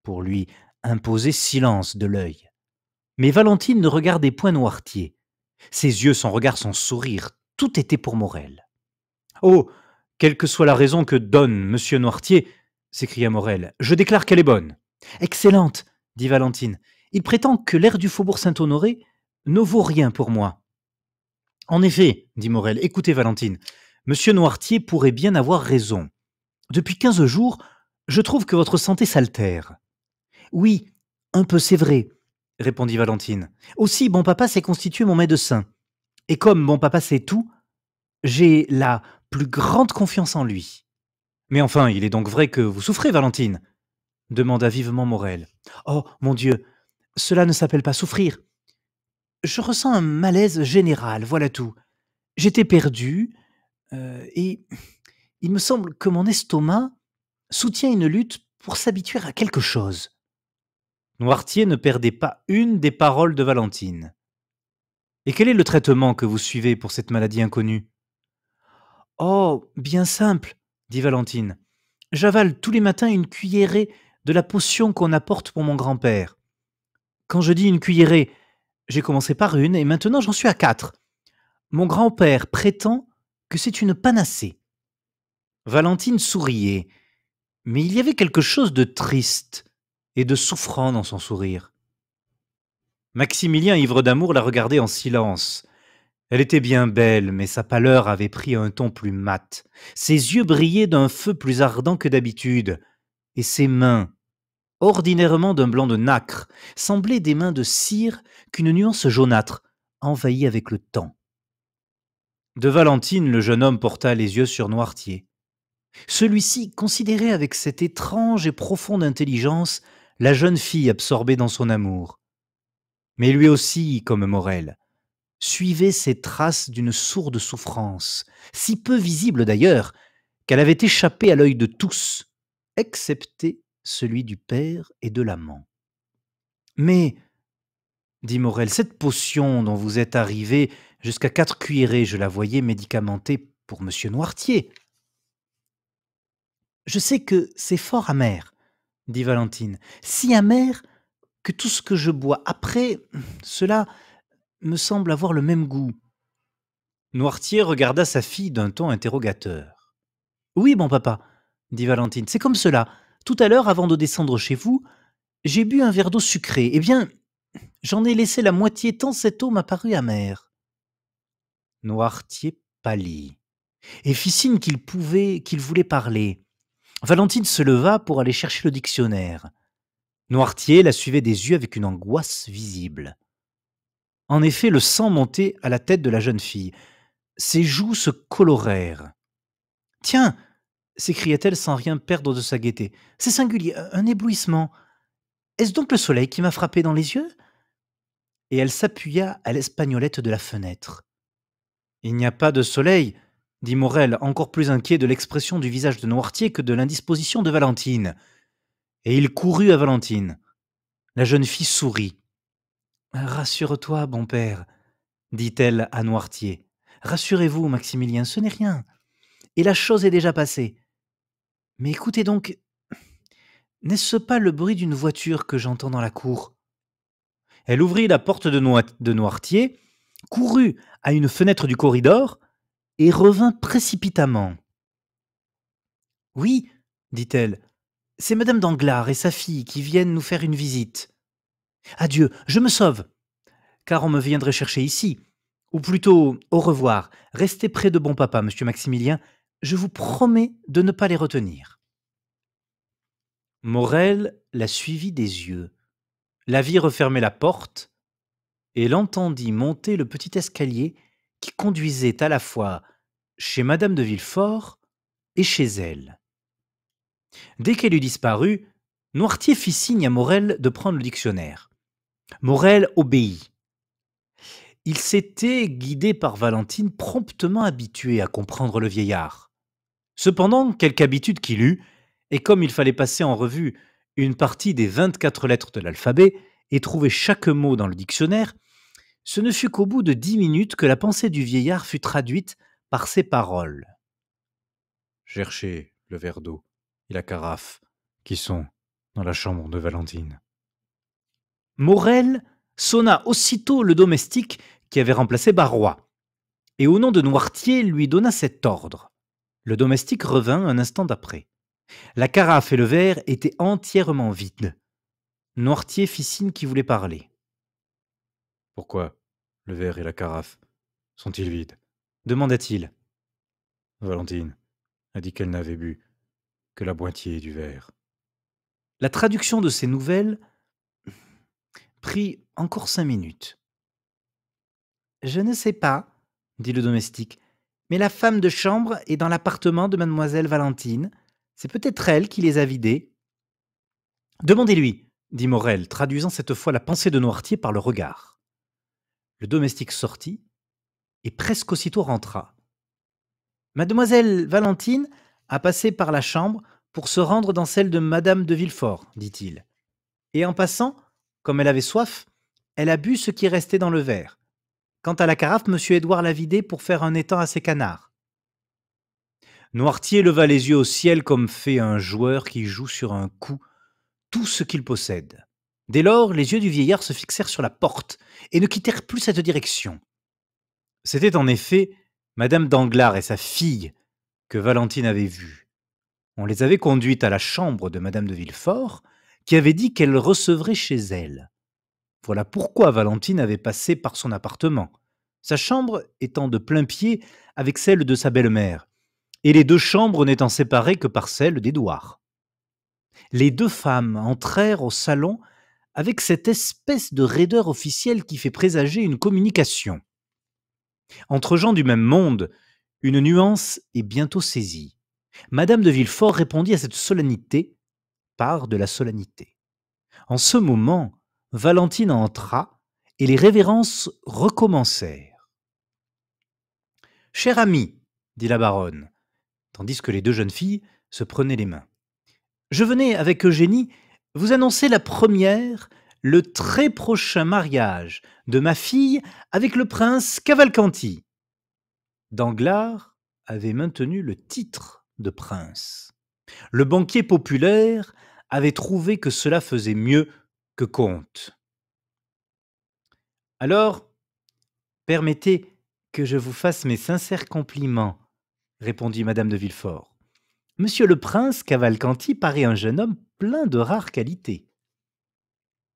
pour lui imposer silence de l'œil. Mais Valentine ne regardait point Noirtier. Ses yeux, son regard, son sourire, tout était pour Morel. Oh, quelle que soit la raison que donne monsieur Noirtier, s'écria Morel, je déclare qu'elle est bonne. Excellente, dit Valentine. Il prétend que l'air du faubourg Saint-Honoré ne vaut rien pour moi. En effet, dit Morel, écoutez Valentine, monsieur Noirtier pourrait bien avoir raison. Depuis 15 jours, je trouve que votre santé s'altère. Oui, un peu, c'est vrai, répondit Valentine. Aussi, bon papa s'est constitué mon médecin. Et comme bon papa sait tout, j'ai la plus grande confiance en lui. Mais enfin, il est donc vrai que vous souffrez, Valentine, demanda vivement Morel. Oh, mon Dieu, cela ne s'appelle pas souffrir. Je ressens un malaise général, voilà tout. J'étais perdu, et il me semble que mon estomac soutient une lutte pour s'habituer à quelque chose. Noirtier ne perdait pas une des paroles de Valentine. Et quel est le traitement que vous suivez pour cette maladie inconnue? Oh, bien simple, dit Valentine. J'avale tous les matins une cuillerée de la potion qu'on apporte pour mon grand-père. Quand je dis une cuillerée, j'ai commencé par une et maintenant j'en suis à 4. Mon grand-père prétend que c'est une panacée. Valentine souriait, mais il y avait quelque chose de triste et de souffrant dans son sourire. Maximilien, ivre d'amour, la regardait en silence. Elle était bien belle, mais sa pâleur avait pris un ton plus mat. Ses yeux brillaient d'un feu plus ardent que d'habitude, et ses mains, ordinairement d'un blanc de nacre, semblaient des mains de cire qu'une nuance jaunâtre envahit avec le temps. De Valentine, le jeune homme porta les yeux sur Noirtier. Celui-ci considérait avec cette étrange et profonde intelligence la jeune fille absorbée dans son amour. Mais lui aussi, comme Morel, suivait ces traces d'une sourde souffrance, si peu visible d'ailleurs, qu'elle avait échappé à l'œil de tous, excepté celui du père et de l'amant. Mais, dit Morel, cette potion dont vous êtes arrivé jusqu'à 4 cuillerées, je la voyais médicamentée pour monsieur Noirtier. Je sais que c'est fort amer, dit Valentine, si amer que tout ce que je bois après, cela me semble avoir le même goût. Noirtier regarda sa fille d'un ton interrogateur. Oui, bon papa, dit Valentine, c'est comme cela. Tout à l'heure, avant de descendre chez vous, j'ai bu un verre d'eau sucrée. Eh bien, j'en ai laissé la moitié tant cette eau m'a paru amère. Noirtier pâlit et fit signe qu'il voulait parler. Valentine se leva pour aller chercher le dictionnaire. Noirtier la suivait des yeux avec une angoisse visible. En effet, le sang montait à la tête de la jeune fille. Ses joues se colorèrent. Tiens, s'écria-t-elle sans rien perdre de sa gaieté. C'est singulier, un éblouissement. Est-ce donc le soleil qui m'a frappé dans les yeux? Et elle s'appuya à l'espagnolette de la fenêtre. Il n'y a pas de soleil, dit Morel, encore plus inquiet de l'expression du visage de Noirtier que de l'indisposition de Valentine. Et il courut à Valentine. La jeune fille sourit. Rassure-toi, bon père, dit-elle à Noirtier. Rassurez-vous, Maximilien, ce n'est rien. Et la chose est déjà passée. Mais écoutez donc, n'est-ce pas le bruit d'une voiture que j'entends dans la cour? Elle ouvrit la porte de Noirtier, courut à une fenêtre du corridor et revint précipitamment. Oui, dit-elle, c'est madame Danglars et sa fille qui viennent nous faire une visite. Adieu, je me sauve, car on me viendrait chercher ici. Ou plutôt, au revoir, restez près de bon papa, monsieur Maximilien, je vous promets de ne pas les retenir. Morel la suivit des yeux, la vit refermer la porte et l'entendit monter le petit escalier qui conduisait à la fois chez madame de Villefort et chez elle. Dès qu'elle eut disparu, Noirtier fit signe à Morel de prendre le dictionnaire. Morel obéit. Il s'était, guidé par Valentine, promptement habitué à comprendre le vieillard. Cependant, quelque habitude qu'il eût, et comme il fallait passer en revue une partie des 24 lettres de l'alphabet et trouver chaque mot dans le dictionnaire, ce ne fut qu'au bout de 10 minutes que la pensée du vieillard fut traduite par ces paroles. Cherchez le verre d'eau et la carafe qui sont dans la chambre de Valentine. Morel sonna aussitôt le domestique qui avait remplacé Barrois, et au nom de Noirtier lui donna cet ordre. Le domestique revint un instant d'après. La carafe et le verre étaient entièrement vides. Noirtier fit signe qu'il voulait parler. Pourquoi le verre et la carafe sont-ils vides? Demanda-t-il. Valentine a dit qu'elle n'avait bu que la moitié du verre. La traduction de ces nouvelles prit encore 5 minutes. Je ne sais pas, dit le domestique, mais la femme de chambre est dans l'appartement de mademoiselle Valentine. C'est peut-être elle qui les a vidés. Demandez-lui, dit Morel, traduisant cette fois la pensée de Noirtier par le regard. Le domestique sortit et presque aussitôt rentra. Mademoiselle Valentine a passé par la chambre pour se rendre dans celle de madame de Villefort, dit-il. Et en passant, comme elle avait soif, elle a bu ce qui restait dans le verre. Quant à la carafe, monsieur Édouard l'a vidée pour faire un étang à ses canards. Noirtier leva les yeux au ciel comme fait un joueur qui joue sur un coup tout ce qu'il possède. Dès lors, les yeux du vieillard se fixèrent sur la porte et ne quittèrent plus cette direction. C'était en effet madame Danglars et sa fille que Valentine avait vues. On les avait conduites à la chambre de madame de Villefort, qui avait dit qu'elle recevrait chez elle. Voilà pourquoi Valentine avait passé par son appartement, sa chambre étant de plain-pied avec celle de sa belle-mère, et les deux chambres n'étant séparées que par celle d'Édouard. Les deux femmes entrèrent au salon avec cette espèce de raideur officielle qui fait présager une communication. Entre gens du même monde, une nuance est bientôt saisie. Madame de Villefort répondit à cette solennité par de la solennité. En ce moment, Valentine entra et les révérences recommencèrent. « Cher ami, dit la baronne, tandis que les deux jeunes filles se prenaient les mains, je venais avec Eugénie vous annoncer la première, le très prochain mariage de ma fille avec le prince Cavalcanti. » Danglars avait maintenu le titre de prince. Le banquier populaire avait trouvé que cela faisait mieux que comte. Alors, permettez Que je vous fasse mes sincères compliments, répondit madame de Villefort. Monsieur le prince Cavalcanti paraît un jeune homme plein de rares qualités.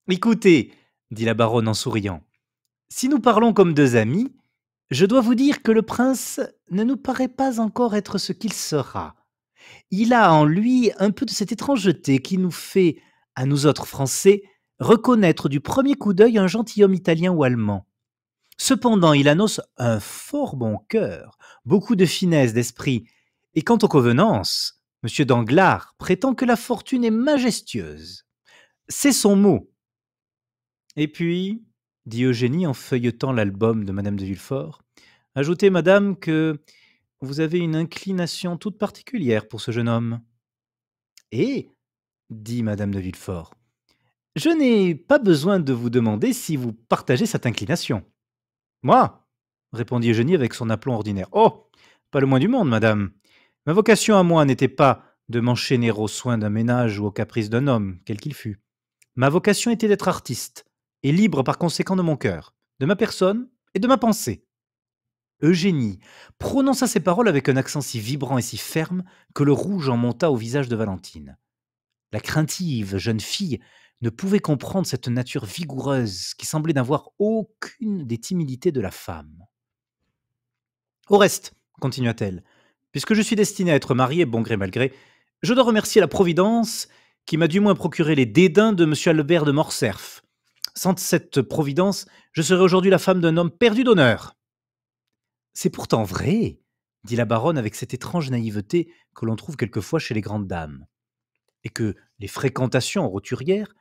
Écoutez, dit la baronne en souriant, si nous parlons comme deux amis, je dois vous dire que le prince ne nous paraît pas encore être ce qu'il sera. Il a en lui un peu de cette étrangeté qui nous fait, à nous autres Français, reconnaître du premier coup d'œil un gentilhomme italien ou allemand. Cependant, il annonce un fort bon cœur, beaucoup de finesse d'esprit, et quant aux convenances, M. Danglars prétend que la fortune est majestueuse. C'est son mot. Et puis, dit Eugénie en feuilletant l'album de madame de Villefort, ajoutez, madame, que vous avez une inclination toute particulière pour ce jeune homme. Et, dit madame de Villefort, je n'ai pas besoin de vous demander si vous partagez cette inclination. Moi, répondit Eugénie avec son aplomb ordinaire. Oh, pas le moins du monde, madame. Ma vocation à moi n'était pas de m'enchaîner aux soins d'un ménage ou aux caprices d'un homme, quel qu'il fût. Ma vocation était d'être artiste, et libre par conséquent de mon cœur, de ma personne et de ma pensée. Eugénie prononça ces paroles avec un accent si vibrant et si ferme que le rouge en monta au visage de Valentine. La craintive jeune fille ne pouvait comprendre cette nature vigoureuse qui semblait n'avoir aucune des timidités de la femme. Au reste, continua-t-elle, puisque je suis destinée à être mariée bon gré mal gré, je dois remercier la Providence qui m'a du moins procuré les dédains de M. Albert de Morcerf. Sans cette Providence, je serais aujourd'hui la femme d'un homme perdu d'honneur. C'est pourtant vrai, dit la baronne avec cette étrange naïveté que l'on trouve quelquefois chez les grandes dames, et que les fréquentations roturières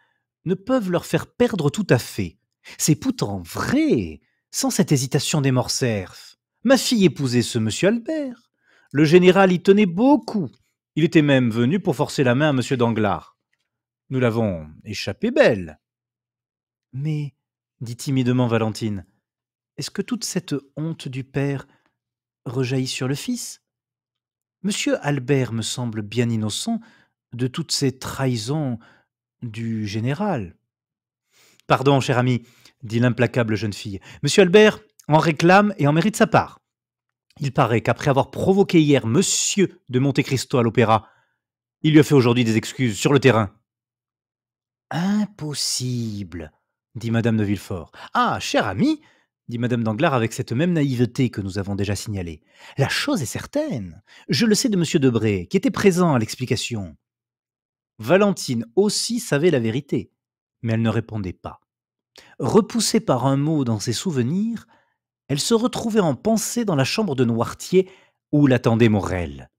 ne peuvent leur faire perdre tout à fait. C'est pourtant vrai, sans cette hésitation des Morcerf. Ma fille épousait ce monsieur Albert. Le général y tenait beaucoup. Il était même venu pour forcer la main à monsieur Danglars. Nous l'avons échappé belle. Mais, dit timidement Valentine, est-ce que toute cette honte du père rejaillit sur le fils? Monsieur Albert me semble bien innocent de toutes ces trahisons du général. Pardon, cher ami, dit l'implacable jeune fille. Monsieur Albert en réclame et en mérite sa part. Il paraît qu'après avoir provoqué hier monsieur de Monte Cristo à l'opéra, il lui a fait aujourd'hui des excuses sur le terrain. Impossible, dit madame de Villefort. Ah, cher ami, dit madame Danglars avec cette même naïveté que nous avons déjà signalée. La chose est certaine. Je le sais de monsieur Debray, qui était présent à l'explication. Valentine aussi savait la vérité, mais elle ne répondait pas. Repoussée par un mot dans ses souvenirs, elle se retrouvait en pensée dans la chambre de Noirtier où l'attendait Morrel.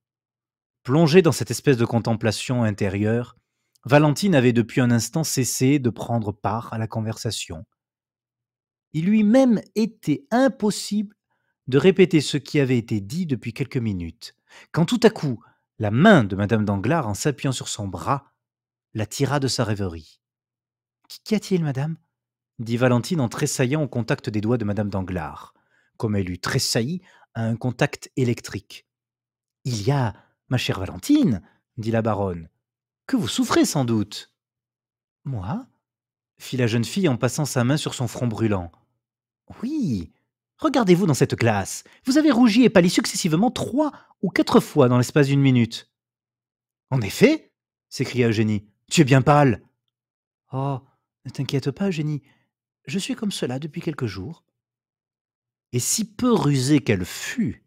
Plongée dans cette espèce de contemplation intérieure, Valentine avait depuis un instant cessé de prendre part à la conversation. Il lui même était impossible de répéter ce qui avait été dit depuis quelques minutes, quand tout à coup, la main de madame Danglars, en s'appuyant sur son bras, la tira de sa rêverie. « Qu'y a-t-il, madame ?» dit Valentine en tressaillant au contact des doigts de madame Danglars, comme elle eût tressailli à un contact électrique. « Il y a, ma chère Valentine, dit la baronne, que vous souffrez sans doute. »« Moi ?» fit la jeune fille en passant sa main sur son front brûlant. « Oui, regardez-vous dans cette glace. Vous avez rougi et pâli successivement 3 ou 4 fois dans l'espace d'une minute. »« En effet, s'écria Eugénie, tu es bien pâle. »« Oh, ne t'inquiète pas, Eugénie, je suis comme cela depuis quelques jours. » Et si peu rusée qu'elle fût,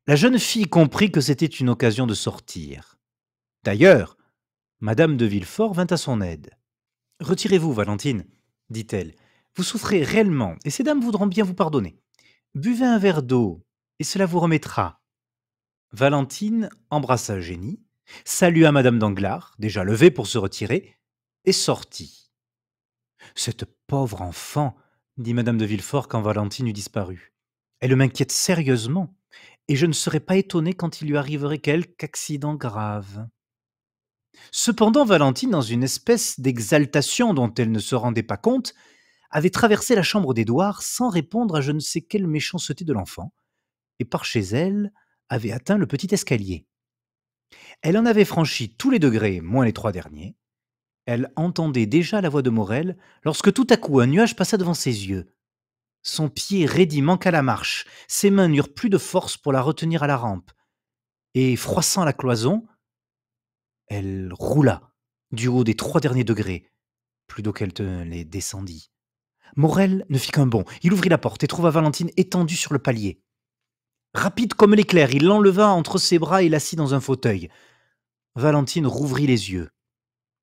la jeune fille comprit que c'était une occasion de sortir. D'ailleurs, madame de Villefort vint à son aide. « Retirez-vous, Valentine, dit-elle. Vous souffrez réellement, et ces dames voudront bien vous pardonner. Buvez un verre d'eau, et cela vous remettra. » Valentine embrassa Eugénie, salua madame Danglars, déjà levée pour se retirer, et sortit. « Cette pauvre enfant, dit madame de Villefort quand Valentine eut disparu. Elle m'inquiète sérieusement, et je ne serais pas étonné quand il lui arriverait quelque accident grave. » Cependant, Valentine, dans une espèce d'exaltation dont elle ne se rendait pas compte, avait traversé la chambre d'Édouard sans répondre à je ne sais quelle méchanceté de l'enfant, et par chez elle avait atteint le petit escalier. Elle en avait franchi tous les degrés, moins les 3 derniers. Elle entendait déjà la voix de Morrel, lorsque tout à coup un nuage passa devant ses yeux. Son pied raidi manqua la marche, ses mains n'eurent plus de force pour la retenir à la rampe, et froissant la cloison, elle roula du haut des 3 derniers degrés, plutôt qu'elle ne les descendit. Morel ne fit qu'un bond. Il ouvrit la porte et trouva Valentine étendue sur le palier. Rapide comme l'éclair, il l'enleva entre ses bras et l'assit dans un fauteuil. Valentine rouvrit les yeux.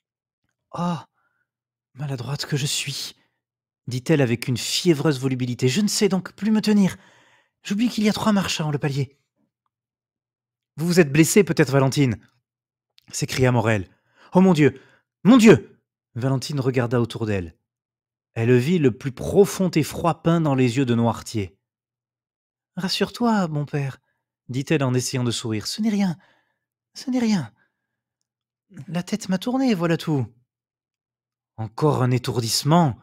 « Oh, maladroite que je suis !» dit-elle avec une fiévreuse volubilité. « Je ne sais donc plus me tenir. J'oublie qu'il y a 3 marches avant le palier. »« Vous vous êtes blessée peut-être, Valentine ?» s'écria Morel. « Oh mon Dieu, mon Dieu !» Valentine regarda autour d'elle. Elle vit le plus profond effroi peint dans les yeux de Noirtier. « Rassure-toi, mon père, » dit-elle en essayant de sourire. « Ce n'est rien, ce n'est rien. La tête m'a tourné, voilà tout. »« Encore un étourdissement »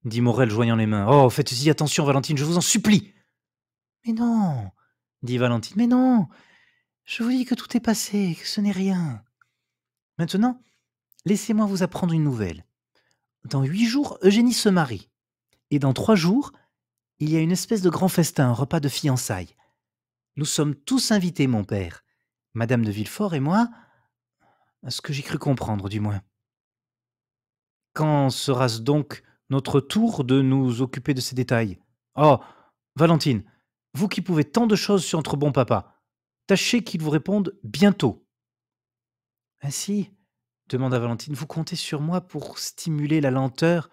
dit Morel, joignant les mains. « Oh, faites-y attention, Valentine, je vous en supplie. »« Mais non, » dit Valentine, « mais non. Je vous dis que tout est passé, que ce n'est rien. Maintenant, laissez-moi vous apprendre une nouvelle. Dans 8 jours, Eugénie se marie. Et dans 3 jours, il y a une espèce de grand festin, un repas de fiançailles. Nous sommes tous invités, mon père, Madame de Villefort et moi, à ce que j'ai cru comprendre, du moins. Quand sera-ce donc notre tour de nous occuper de ces détails? Oh, Valentine, vous qui pouvez tant de choses sur notre bon papa, tâchez qu'il vous réponde bientôt. « Ainsi, demanda Valentine, vous comptez sur moi pour stimuler la lenteur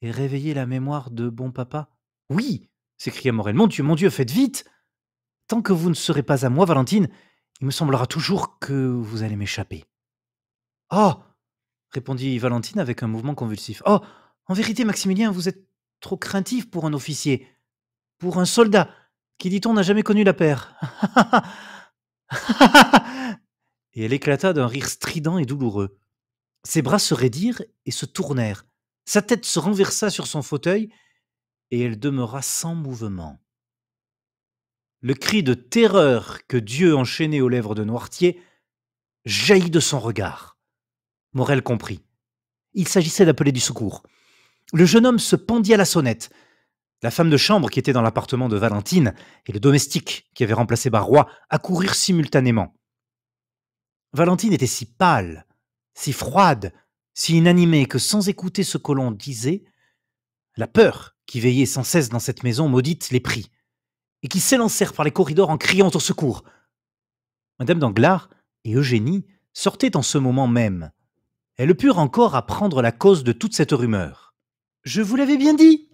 et réveiller la mémoire de bon papa? »« Oui, s'écria Morel. Mon Dieu, faites vite! Tant que vous ne serez pas à moi, Valentine, il me semblera toujours que vous allez m'échapper. »« Oh !» répondit Valentine avec un mouvement convulsif. « Oh, en vérité, Maximilien, vous êtes trop craintif pour un officier, pour un soldat, qui, dit-on, n'a jamais connu la paire. » Et elle éclata d'un rire strident et douloureux. Ses bras se raidirent et se tournèrent. Sa tête se renversa sur son fauteuil et elle demeura sans mouvement. Le cri de terreur que Dieu enchaînait aux lèvres de Noirtier jaillit de son regard. Morel comprit. Il s'agissait d'appeler du secours. Le jeune homme se pendit à la sonnette. La femme de chambre qui était dans l'appartement de Valentine et le domestique qui avait remplacé Barrois accoururent simultanément. Valentine était si pâle, si froide, si inanimée que sans écouter ce que l'on disait, la peur qui veillait sans cesse dans cette maison maudite les prit, et qui s'élancèrent par les corridors en criant au secours. Madame Danglars et Eugénie sortaient en ce moment même. Elles purent encore apprendre la cause de toute cette rumeur. « Je vous l'avais bien dit !»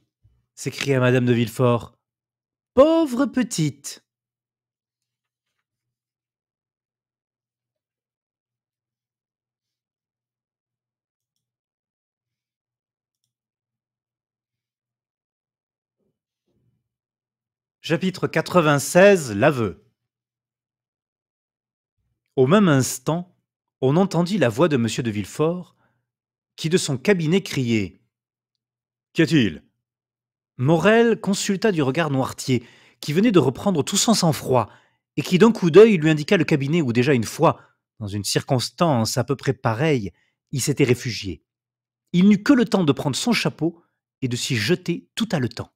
s'écria Madame de Villefort. « Pauvre petite !» Chapitre 96, l'aveu. Au même instant, on entendit la voix de M. de Villefort, qui de son cabinet criait. « Qu'y a-t-il » Morel consulta du regard Noirtier, qui venait de reprendre tout son sang-froid, et qui d'un coup d'œil lui indiqua le cabinet où déjà une fois, dans une circonstance à peu près pareille, il s'était réfugié. Il n'eut que le temps de prendre son chapeau et de s'y jeter tout haletant.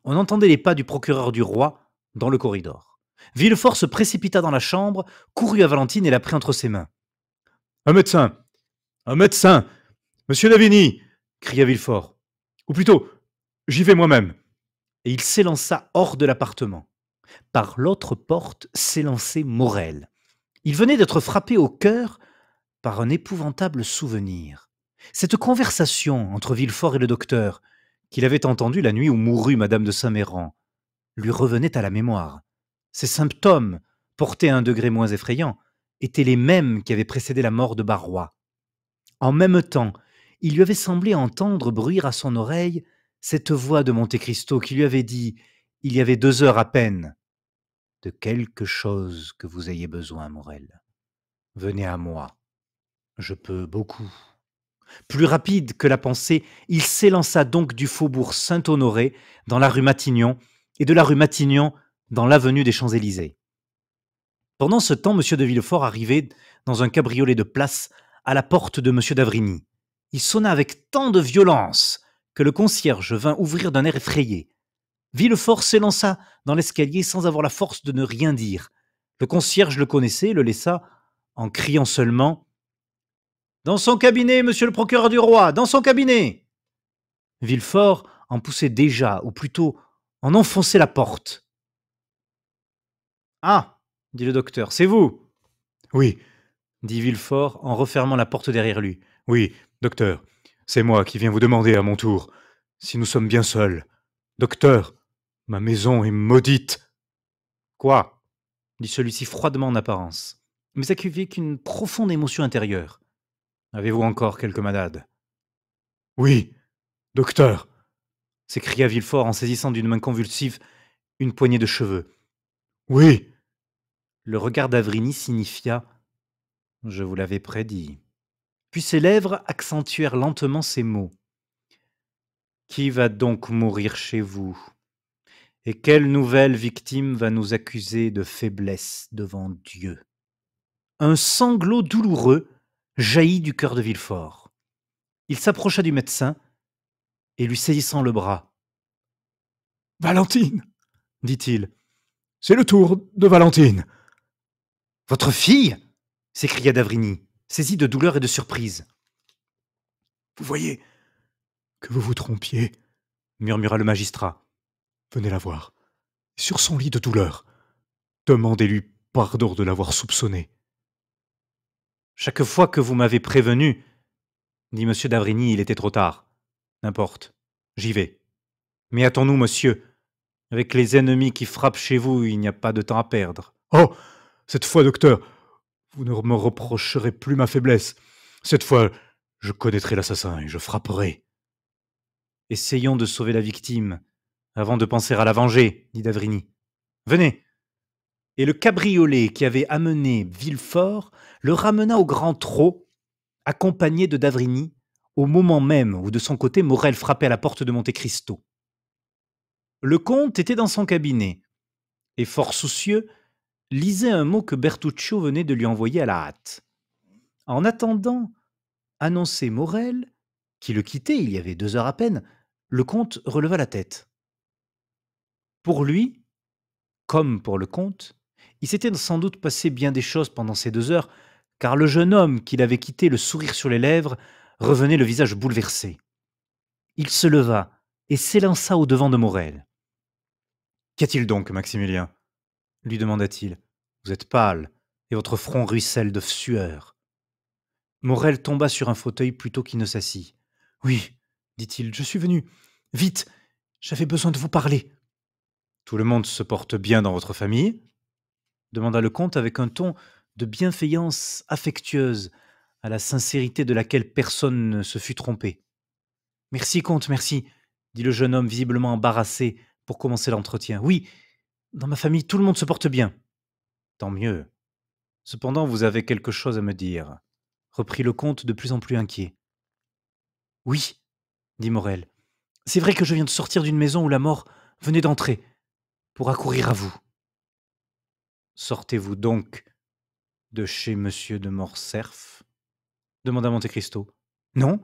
On entendait les pas du procureur du roi dans le corridor. Villefort se précipita dans la chambre, courut à Valentine et la prit entre ses mains. « Un médecin! Un médecin! Monsieur Lavigny !» cria Villefort. « Ou plutôt, j'y vais moi-même. » Et il s'élança hors de l'appartement. Par l'autre porte s'élançait Morel. Il venait d'être frappé au cœur par un épouvantable souvenir. Cette conversation entre Villefort et le docteur, qu'il avait entendue la nuit où mourut Madame de Saint-Méran, lui revenait à la mémoire. Ces symptômes, portés à un degré moins effrayant, étaient les mêmes qui avaient précédé la mort de Barrois. En même temps, il lui avait semblé entendre bruire à son oreille cette voix de Monte Cristo qui lui avait dit, il y avait 2 heures à peine, « De quelque chose que vous ayez besoin, Morel. Venez à moi. Je peux beaucoup. » Plus rapide que la pensée, il s'élança donc du faubourg Saint-Honoré dans la rue Matignon et de la rue Matignon dans l'avenue des Champs-Élysées. Pendant ce temps, M. de Villefort arrivait dans un cabriolet de place à la porte de M. d'Avrigny. Il sonna avec tant de violence que le concierge vint ouvrir d'un air effrayé. Villefort s'élança dans l'escalier sans avoir la force de ne rien dire. Le concierge le connaissait et le laissa en criant seulement « Dans son cabinet, monsieur le procureur du roi, dans son cabinet !» Villefort en poussait déjà, ou plutôt en enfonçait la porte. « Ah !» dit le docteur, « c'est vous !» « Oui, » dit Villefort en refermant la porte derrière lui. « oui, docteur, c'est moi qui viens vous demander à mon tour si nous sommes bien seuls. Docteur, ma maison est maudite. » « Quoi ?» dit celui-ci froidement en apparence, mais avec une profonde émotion intérieure. « Avez-vous encore quelques malades ?»« Oui, docteur !» s'écria Villefort en saisissant d'une main convulsive une poignée de cheveux. « Oui !» Le regard d'Avrigny signifia « Je vous l'avais prédit ». Puis ses lèvres accentuèrent lentement ces mots. « Qui va donc mourir chez vous ? Et quelle nouvelle victime va nous accuser de faiblesse devant Dieu ?» Un sanglot douloureux jaillit du cœur de Villefort. Il s'approcha du médecin et lui saisissant le bras. « Valentine !» dit-il. « C'est le tour de Valentine. »« Votre fille !» s'écria d'Avrigny, saisi de douleur et de surprise. « Vous voyez que vous vous trompiez, » murmura le magistrat. « Venez la voir, sur son lit de douleur. Demandez-lui pardon de l'avoir soupçonné. » « Chaque fois que vous m'avez prévenu, dit M. d'Avrigny, il était trop tard. N'importe, j'y vais. Mais hâtons-nous, monsieur. Avec les ennemis qui frappent chez vous, il n'y a pas de temps à perdre. »« Oh, cette fois, docteur, vous ne me reprocherez plus ma faiblesse. Cette fois, je connaîtrai l'assassin et je frapperai. »« Essayons de sauver la victime, avant de penser à la venger, dit d'Avrigny. Venez. Et le cabriolet qui avait amené Villefort le ramena au grand trot, accompagné de d'Avrigny, au moment même où de son côté Morrel frappait à la porte de Monte Cristo. Le comte était dans son cabinet, et fort soucieux, lisait un mot que Bertuccio venait de lui envoyer à la hâte. En attendant annoncer Morrel, qui le quittait il y avait 2 heures à peine, le comte releva la tête. Pour lui, comme pour le comte, il s'était sans doute passé bien des choses pendant ces 2 heures, car le jeune homme qu'il avait quitté le sourire sur les lèvres revenait le visage bouleversé. Il se leva et s'élança au-devant de Morrel. « Qu'y a-t-il donc, Maximilien ?» lui demanda-t-il. « Vous êtes pâle, et votre front ruisselle de sueur. » Morrel tomba sur un fauteuil plutôt qu'il ne s'assit. « Oui, dit-il, je suis venu. Vite, j'avais besoin de vous parler. »« Tout le monde se porte bien dans votre famille ?» demanda le comte avec un ton de bienveillance affectueuse, à la sincérité de laquelle personne ne se fût trompé. « Merci, comte, merci, » dit le jeune homme visiblement embarrassé pour commencer l'entretien. « Oui, dans ma famille, tout le monde se porte bien. »« Tant mieux. Cependant, vous avez quelque chose à me dire, » reprit le comte de plus en plus inquiet. « Oui, » dit Morrel, « c'est vrai que je viens de sortir d'une maison où la mort venait d'entrer, pour accourir à vous. »« Sortez-vous donc de chez monsieur de Morcerf ?» demanda Monte Cristo. « Non, »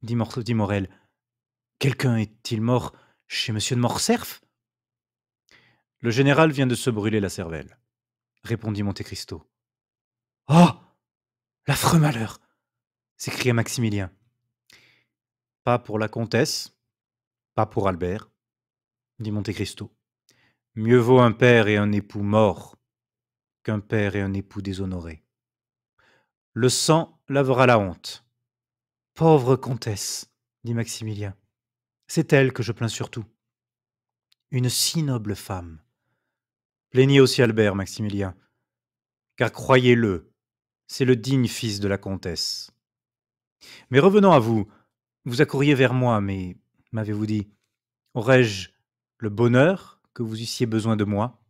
dit Morrel. « Quelqu'un est-il mort chez monsieur de Morcerf ?»« Le général vient de se brûler la cervelle, » répondit Monte Cristo. « Oh, l'affreux malheur !» s'écria Maximilien. « Pas pour la comtesse, pas pour Albert, » dit Monte Cristo. « Mieux vaut un père et un époux morts qu'un père et un époux déshonorés. Le sang lavera la honte. »« Pauvre comtesse, » dit Maximilien. « C'est elle que je plains surtout. Une si noble femme. » Plaignez aussi Albert, Maximilien, car croyez-le, c'est le digne fils de la comtesse. Mais revenons à vous. Vous accouriez vers moi, mais, m'avez-vous dit, aurais-je le bonheur que vous eussiez besoin de moi ?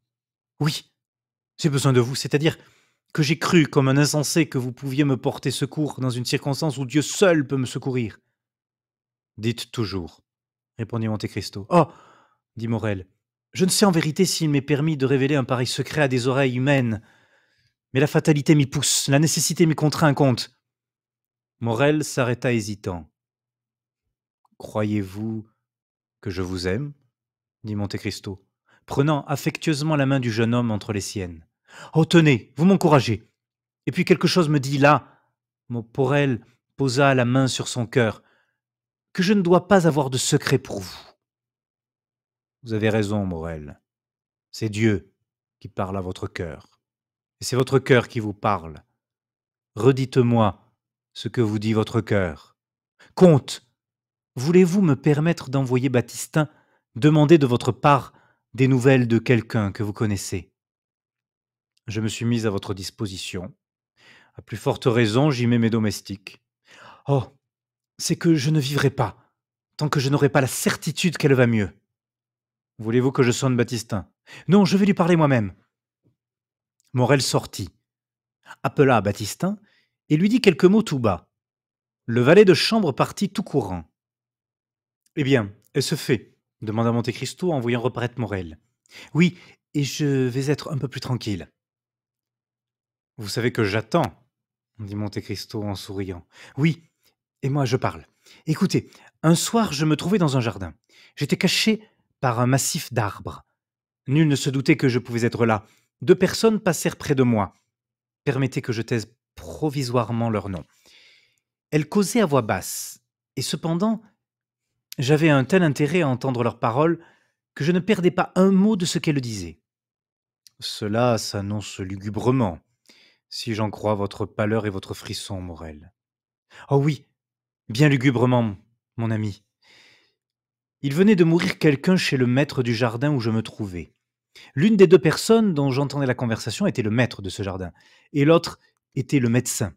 Oui, j'ai besoin de vous, c'est-à-dire que j'ai cru comme un insensé que vous pouviez me porter secours dans une circonstance où Dieu seul peut me secourir. Dites toujours, répondit Monte Cristo. Oh, dit Morrel, je ne sais en vérité s'il m'est permis de révéler un pareil secret à des oreilles humaines, mais la fatalité m'y pousse, la nécessité m'y contraint, comte. Morrel s'arrêta hésitant. Croyez-vous que je vous aime ? dit Monte Cristo, prenant affectueusement la main du jeune homme entre les siennes. Oh, tenez, vous m'encouragez. Et puis quelque chose me dit là, Morel posa la main sur son cœur, que je ne dois pas avoir de secret pour vous. Vous avez raison, Morel. C'est Dieu qui parle à votre cœur. Et c'est votre cœur qui vous parle. Redites-moi ce que vous dit votre cœur. Comte, voulez-vous me permettre d'envoyer Baptistin demander de votre part des nouvelles de quelqu'un que vous connaissez? Je me suis mise à votre disposition. À plus forte raison, j'y mets mes domestiques. Oh, c'est que je ne vivrai pas, tant que je n'aurai pas la certitude qu'elle va mieux. Voulez-vous que je sonne Baptistin? Non, je vais lui parler moi-même. Morel sortit, appela Baptistin et lui dit quelques mots tout bas. Le valet de chambre partit tout courant. Eh bien, est-ce fait? Demanda Monte Cristo en voyant reparaître Morel. Oui, et je vais être un peu plus tranquille. Vous savez que j'attends, dit Monte Cristo en souriant. Oui, et moi je parle. Écoutez, un soir je me trouvais dans un jardin. J'étais caché par un massif d'arbres. Nul ne se doutait que je pouvais être là. 2 personnes passèrent près de moi. Permettez que je taise provisoirement leur nom. Elles causaient à voix basse, et cependant, j'avais un tel intérêt à entendre leurs paroles que je ne perdais pas un mot de ce qu'elles disaient. Cela s'annonce lugubrement, si j'en crois votre pâleur et votre frisson, Morel. Oh oui, bien lugubrement, mon ami. Il venait de mourir quelqu'un chez le maître du jardin où je me trouvais. L'une des 2 personnes dont j'entendais la conversation était le maître de ce jardin, et l'autre était le médecin.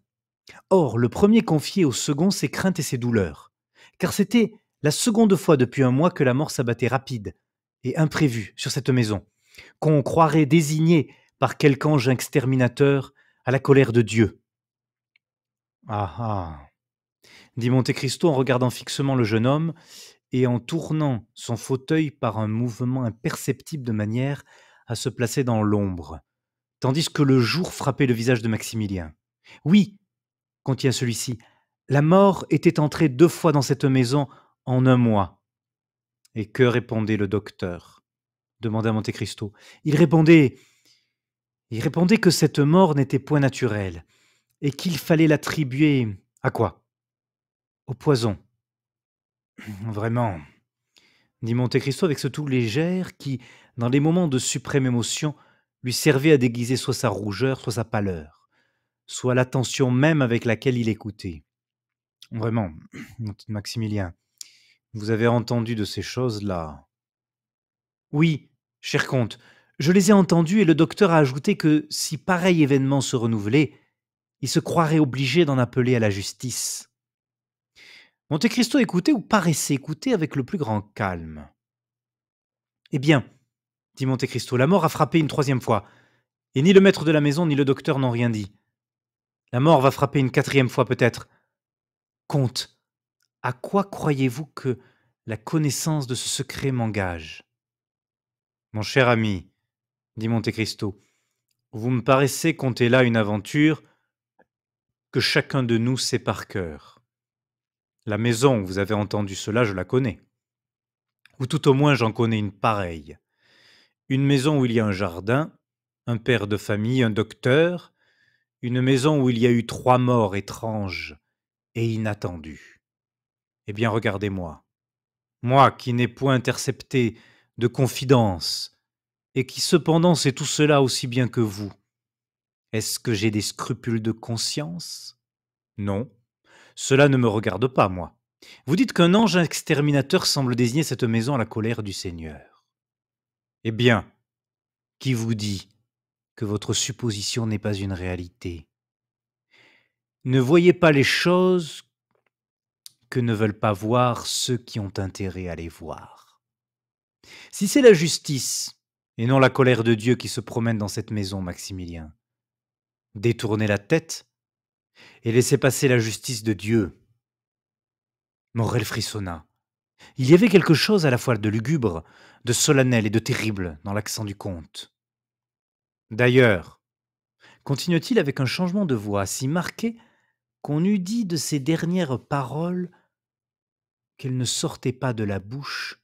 Or, le premier confiait au second ses craintes et ses douleurs, car c'était la seconde fois depuis un mois que la mort s'abattait rapide et imprévue sur cette maison, qu'on croirait désignée par quelque ange exterminateur à la colère de Dieu. Ah ah, dit Monte Cristo en regardant fixement le jeune homme et en tournant son fauteuil par un mouvement imperceptible de manière à se placer dans l'ombre, tandis que le jour frappait le visage de Maximilien. Oui, continua celui-ci, la mort était entrée 2 fois dans cette maison en un mois. Et que répondait le docteur? Demanda Monte Cristo. Il répondait que cette mort n'était point naturelle, et qu'il fallait l'attribuer à quoi? Au poison. Vraiment, dit Monte Cristo avec ce ton légère qui, dans les moments de suprême émotion, lui servait à déguiser soit sa rougeur, soit sa pâleur, soit l'attention même avec laquelle il écoutait. Vraiment, mon petit Maximilien, vous avez entendu de ces choses-là? Oui, cher comte, je les ai entendues et le docteur a ajouté que si pareil événement se renouvelait, il se croirait obligé d'en appeler à la justice. Monte Cristo écoutait ou paraissait écouter avec le plus grand calme. Eh bien, dit Monte Cristo, la mort a frappé une 3e fois, et ni le maître de la maison ni le docteur n'ont rien dit. La mort va frapper une 4e fois peut-être. Comte, à quoi croyez-vous que la connaissance de ce secret m'engage? Mon cher ami, dit Monte Cristo, vous me paraissez conter là une aventure que chacun de nous sait par cœur. La maison où vous avez entendu cela, je la connais. Ou tout au moins j'en connais une pareille. Une maison où il y a un jardin, un père de famille, un docteur, une maison où il y a eu 3 morts étranges et inattendues. Eh bien, regardez-moi. Moi qui n'ai point intercepté de confidence, et qui cependant sais tout cela aussi bien que vous. Est-ce que j'ai des scrupules de conscience? Non, cela ne me regarde pas, moi. Vous dites qu'un ange exterminateur semble désigner cette maison à la colère du Seigneur. Eh bien, qui vous dit que votre supposition n'est pas une réalité? Ne voyez pas les choses que ne veulent pas voir ceux qui ont intérêt à les voir. Si c'est la justice, et non la colère de Dieu qui se promène dans cette maison, Maximilien, détournez la tête et laissez passer la justice de Dieu. Morel frissonna. Il y avait quelque chose à la fois de lugubre, de solennel et de terrible dans l'accent du comte. D'ailleurs, continua-t-il avec un changement de voix si marqué qu'on eût dit de ces dernières paroles qu'elles ne sortaient pas de la bouche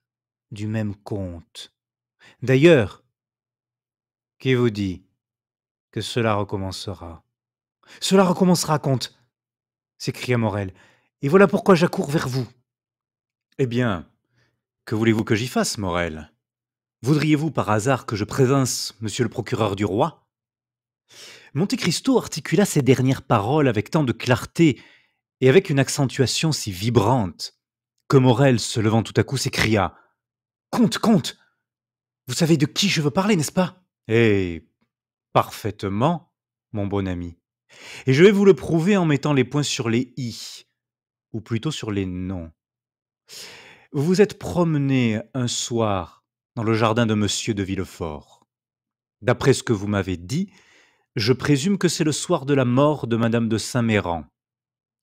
du même comte. D'ailleurs, qui vous dit que cela recommencera? Cela recommencera, comte, s'écria Morel. Et voilà pourquoi j'accours vers vous. Eh bien, que voulez-vous que j'y fasse, Morel? Voudriez-vous par hasard que je prévince monsieur le procureur du roi? Monte Cristo articula ces dernières paroles avec tant de clarté et avec une accentuation si vibrante que Morel, se levant tout à coup, s'écria: Comte, comte, vous savez de qui je veux parler, n'est-ce pas? Eh, parfaitement, mon bon ami. Et je vais vous le prouver en mettant les points sur les i, ou plutôt sur les noms. Vous vous êtes promené un soir dans le jardin de monsieur de Villefort. D'après ce que vous m'avez dit, je présume que c'est le soir de la mort de madame de Saint-Méran.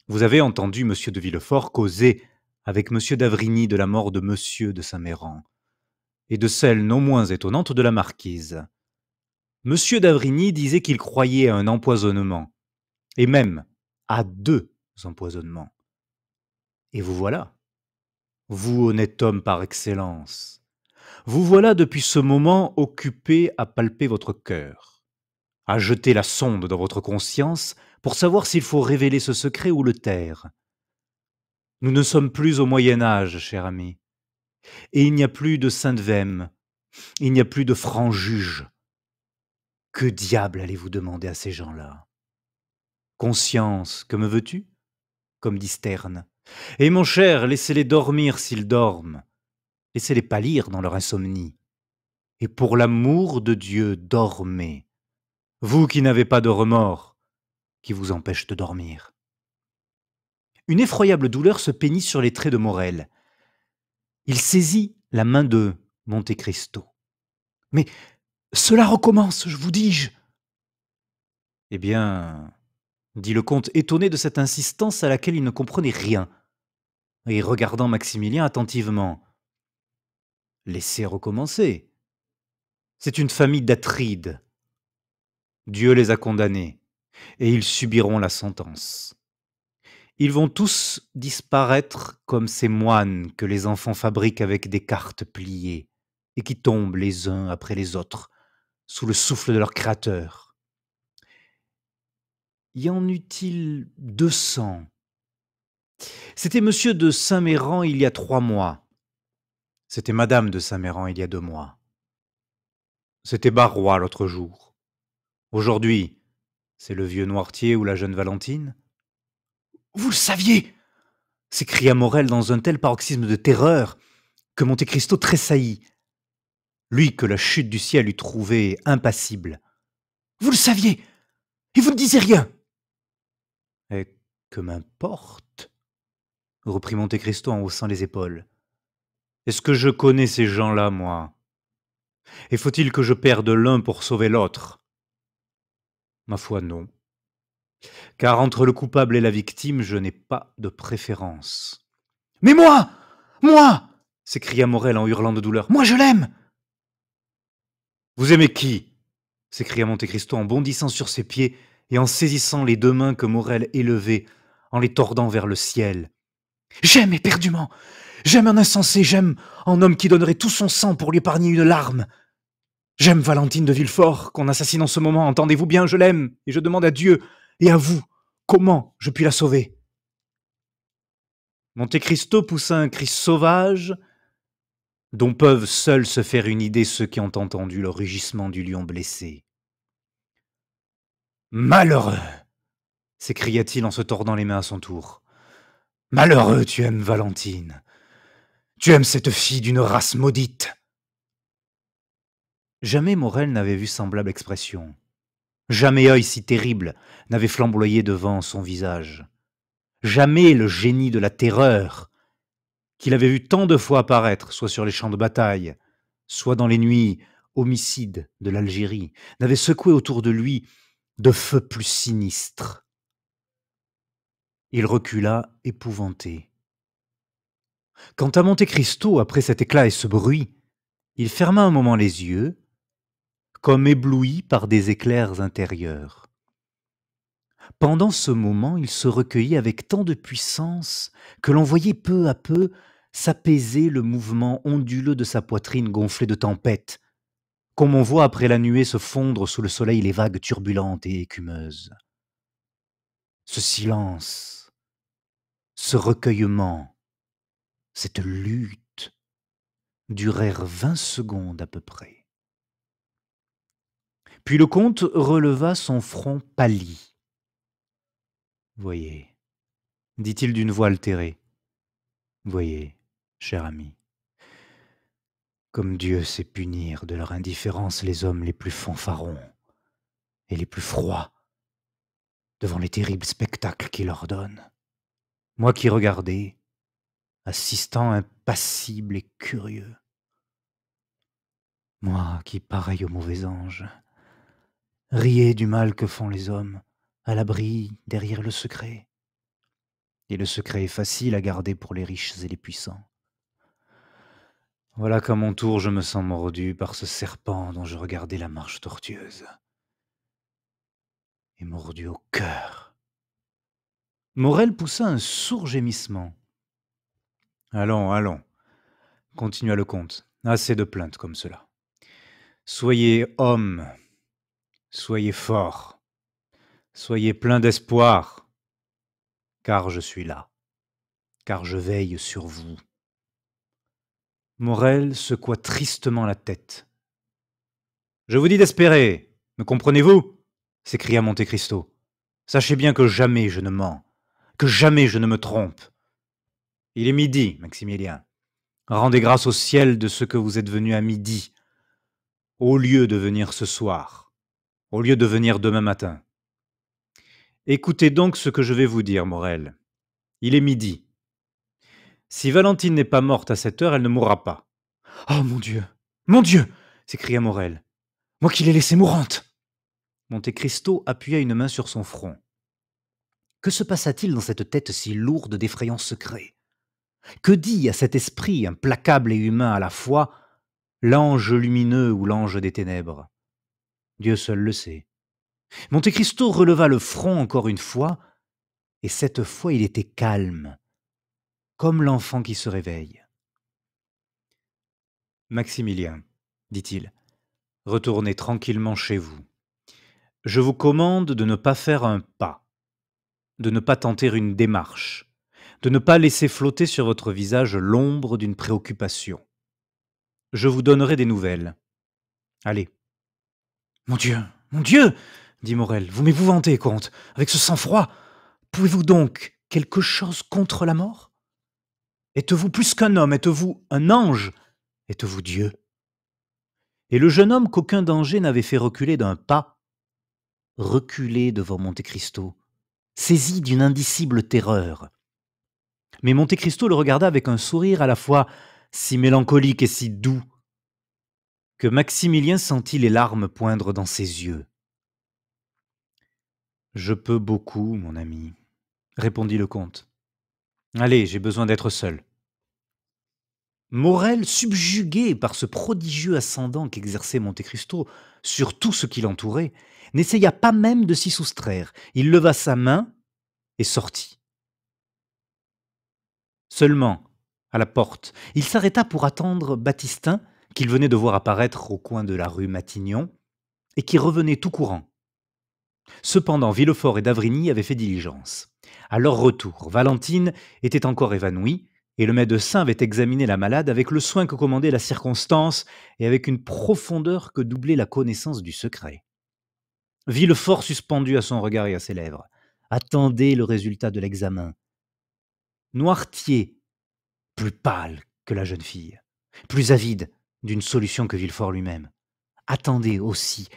Vous avez entendu monsieur de Villefort causer avec monsieur d'Avrigny de la mort de monsieur de Saint-Méran, et de celle non moins étonnante de la marquise. Monsieur d'Avrigny disait qu'il croyait à un empoisonnement, et même à 2 empoisonnements. Et vous voilà, vous honnête homme par excellence, vous voilà depuis ce moment occupé à palper votre cœur, à jeter la sonde dans votre conscience pour savoir s'il faut révéler ce secret ou le taire. Nous ne sommes plus au Moyen Âge, cher ami, et il n'y a plus de sainte Vême, il n'y a plus de francs juges. Que diable allez-vous demander à ces gens-là? Conscience, que me veux-tu? Comme dit Sterne. Et mon cher, laissez-les dormir s'ils dorment. Laissez-les pâlir dans leur insomnie. Et pour l'amour de Dieu, dormez. Vous qui n'avez pas de remords, qui vous empêchent de dormir. Une effroyable douleur se peignit sur les traits de Morel. Il saisit la main de Monte Cristo. Mais cela recommence, je vous dis-je. Eh bien, dit le comte, étonné de cette insistance à laquelle il ne comprenait rien, et regardant Maximilien attentivement. Laissez recommencer. C'est une famille d'Atrides. Dieu les a condamnés, et ils subiront la sentence. Ils vont tous disparaître comme ces moines que les enfants fabriquent avec des cartes pliées, et qui tombent les uns après les autres, sous le souffle de leur créateur. Y en eut-il 200? C'était monsieur de Saint-Méran il y a 3 mois. C'était madame de Saint-Méran il y a 2 mois. C'était Barrois l'autre jour. Aujourd'hui, c'est le vieux Noirtier ou la jeune Valentine. Vous le saviez! S'écria Morel dans un tel paroxysme de terreur que Monte Cristo tressaillit, lui que la chute du ciel eût trouvé impassible. Vous le saviez! Et vous ne disiez rien! Et que m'importe? Reprit Monte Cristo en haussant les épaules. Est-ce que je connais ces gens-là, moi? Et faut-il que je perde l'un pour sauver l'autre? Ma foi, non. Car entre le coupable et la victime, je n'ai pas de préférence. Mais moi! Moi! S'écria Morel en hurlant de douleur. Moi, je l'aime! Vous aimez qui? S'écria Monte Cristo en bondissant sur ses pieds et en saisissant les 2 mains que Morel élevait, en les tordant vers le ciel. J'aime éperdument! J'aime un insensé, j'aime un homme qui donnerait tout son sang pour lui épargner une larme. J'aime Valentine de Villefort, qu'on assassine en ce moment, entendez-vous bien, je l'aime, et je demande à Dieu et à vous comment je puis la sauver. Monte Cristo poussa un cri sauvage, dont peuvent seuls se faire une idée ceux qui ont entendu le rugissement du lion blessé. Malheureux! S'écria-t-il en se tordant les mains à son tour. Malheureux, tu aimes Valentine. Tu aimes cette fille d'une race maudite. Jamais Morel n'avait vu semblable expression. Jamais œil si terrible n'avait flamboyé devant son visage. Jamais le génie de la terreur, qu'il avait vu tant de fois apparaître, soit sur les champs de bataille, soit dans les nuits homicides de l'Algérie, n'avait secoué autour de lui de feux plus sinistres. Il recula, épouvanté. Quant à Monte Cristo, après cet éclat et ce bruit, il ferma un moment les yeux, comme ébloui par des éclairs intérieurs. Pendant ce moment, il se recueillait avec tant de puissance que l'on voyait peu à peu s'apaiser le mouvement onduleux de sa poitrine gonflée de tempête, comme on voit après la nuée se fondre sous le soleil les vagues turbulentes et écumeuses. Ce silence, ce recueillement, cette lutte durèrent 20 secondes à peu près. Puis le comte releva son front pâli. Voyez, dit-il d'une voix altérée, voyez, cher ami, comme Dieu sait punir de leur indifférence les hommes les plus fanfarons et les plus froids devant les terribles spectacles qu'il leur donne. Moi qui regardais, assistant impassible et curieux. Moi qui, pareil aux mauvais anges, riais du mal que font les hommes, à l'abri derrière le secret. Et le secret est facile à garder pour les riches et les puissants. Voilà qu'à mon tour je me sens mordu par ce serpent dont je regardais la marche tortueuse. Et mordu au cœur. Morel poussa un sourd gémissement. Allons, allons, continua le comte, assez de plaintes comme cela. Soyez homme, soyez fort, soyez plein d'espoir, car je suis là, car je veille sur vous. Morel secoua tristement la tête. Je vous dis d'espérer, me comprenez-vous? S'écria Monte Cristo. Sachez bien que jamais je ne mens, que jamais je ne me trompe. Il est midi, Maximilien. Rendez grâce au ciel de ce que vous êtes venu à midi, au lieu de venir ce soir, au lieu de venir demain matin. Écoutez donc ce que je vais vous dire, Morel. Il est midi. Si Valentine n'est pas morte à cette heure, elle ne mourra pas. Oh mon Dieu! Mon Dieu! S'écria Morel. Moi qui l'ai laissée mourante! Monte Cristo appuya une main sur son front. Que se passa-t-il dans cette tête si lourde d'effrayants secrets? Que dit à cet esprit implacable et humain à la fois l'ange lumineux ou l'ange des ténèbres? Dieu seul le sait. Monte Cristo releva le front encore une fois, et cette fois il était calme, comme l'enfant qui se réveille. Maximilien, dit-il, retournez tranquillement chez vous. Je vous commande de ne pas faire un pas, de ne pas tenter une démarche, de ne pas laisser flotter sur votre visage l'ombre d'une préoccupation. Je vous donnerai des nouvelles. Allez. Mon Dieu, dit Morel, vous m'épouvantez, comte, avec ce sang-froid. Pouvez-vous donc quelque chose contre la mort? Êtes-vous plus qu'un homme? Êtes-vous un ange? Êtes-vous Dieu? Et le jeune homme qu'aucun danger n'avait fait reculer d'un pas, reculait devant Monte Cristo, saisi d'une indicible terreur. Mais Monte Cristo le regarda avec un sourire à la fois si mélancolique et si doux, que Maximilien sentit les larmes poindre dans ses yeux. « Je peux beaucoup, mon ami, » répondit le comte. « Allez, j'ai besoin d'être seul. » Morel, subjugué par ce prodigieux ascendant qu'exerçait Monte Cristo sur tout ce qui l'entourait, n'essaya pas même de s'y soustraire. Il leva sa main et sortit. Seulement, à la porte, il s'arrêta pour attendre Baptistin, qu'il venait de voir apparaître au coin de la rue Matignon, et qui revenait tout courant. Cependant, Villefort et d'Avrigny avaient fait diligence. À leur retour, Valentine était encore évanouie, et le médecin avait examiné la malade avec le soin que commandait la circonstance et avec une profondeur que doublait la connaissance du secret. Villefort, suspendu à son regard et à ses lèvres, attendait le résultat de l'examen. Noirtier, plus pâle que la jeune fille, plus avide d'une solution que Villefort lui-même, attendait aussi,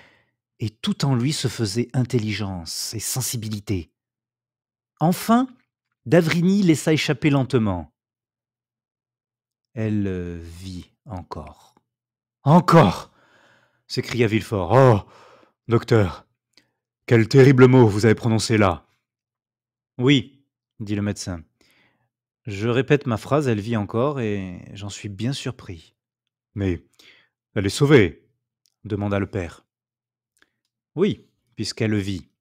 et tout en lui se faisait intelligence et sensibilité. Enfin, d'Avrigny laissa échapper lentement. Elle vit encore. Encore! S'écria Villefort. Oh, docteur, quel terrible mot vous avez prononcé là! Oui, dit le médecin. Je répète ma phrase, elle vit encore, et j'en suis bien surpris. Mais elle est sauvée, demanda le père. Oui, puisqu'elle vit.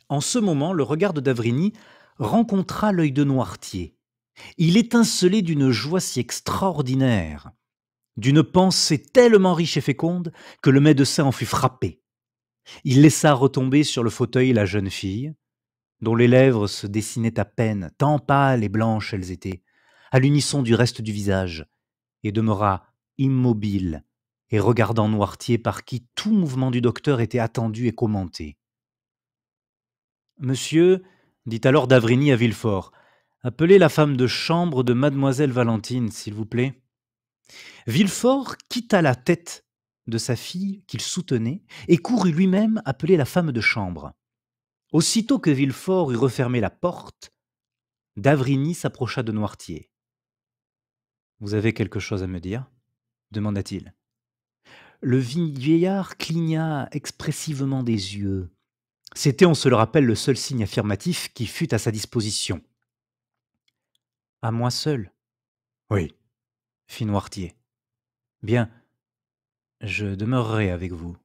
En ce moment, le regard de d'Avrigny rencontra l'œil de Noirtier. Il étincelait d'une joie si extraordinaire d'une pensée tellement riche et féconde que le médecin en fut frappé. Il laissa retomber sur le fauteuil la jeune fille, dont les lèvres se dessinaient à peine, tant pâles et blanches elles étaient, à l'unisson du reste du visage, et demeura immobile et regardant Noirtier par qui tout mouvement du docteur était attendu et commenté. Monsieur, dit alors d'Avrigny à Villefort, appelez la femme de chambre de mademoiselle Valentine, s'il vous plaît. Villefort quitta la tête de sa fille qu'il soutenait et courut lui-même appeler la femme de chambre. Aussitôt que Villefort eut refermé la porte, d'Avrigny s'approcha de Noirtier. Vous avez quelque chose à me dire demanda-t-il. Le vieillard cligna expressivement des yeux. C'était, on se le rappelle, le seul signe affirmatif qui fût à sa disposition. À moi seul, Oui. fit Noirtier. Bien, je demeurerai avec vous.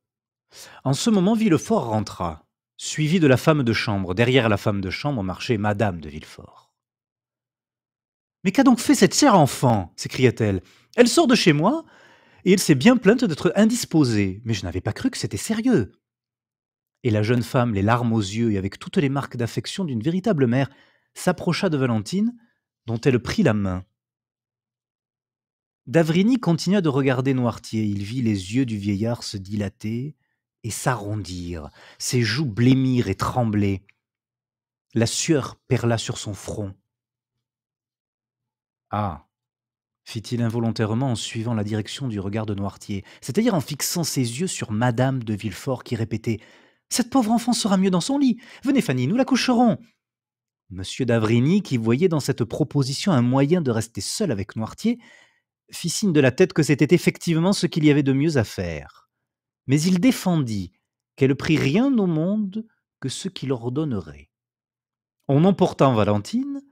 En ce moment, Villefort rentra, suivi de la femme de chambre. Derrière la femme de chambre marchait madame de Villefort. Mais qu'a donc fait cette chère enfant s'écria-t-elle. Elle sort de chez moi, et elle s'est bien plainte d'être indisposée, mais je n'avais pas cru que c'était sérieux. Et la jeune femme, les larmes aux yeux et avec toutes les marques d'affection d'une véritable mère, s'approcha de Valentine, dont elle prit la main. D'avrigny continua de regarder Noirtier. Il vit les yeux du vieillard se dilater et s'arrondir, ses joues blêmir et trembler. La sueur perla sur son front. Ah, fit-il involontairement en suivant la direction du regard de Noirtier, c'est-à-dire en fixant ses yeux sur madame de Villefort qui répétait « Cette pauvre enfant sera mieux dans son lit. Venez, Fanny, nous la coucherons. » Monsieur d'Avrigny, qui voyait dans cette proposition un moyen de rester seul avec Noirtier, fit signe de la tête que c'était effectivement ce qu'il y avait de mieux à faire. Mais il défendit qu'elle prît rien au monde que ce qu'il ordonnerait. En emportant Valentine,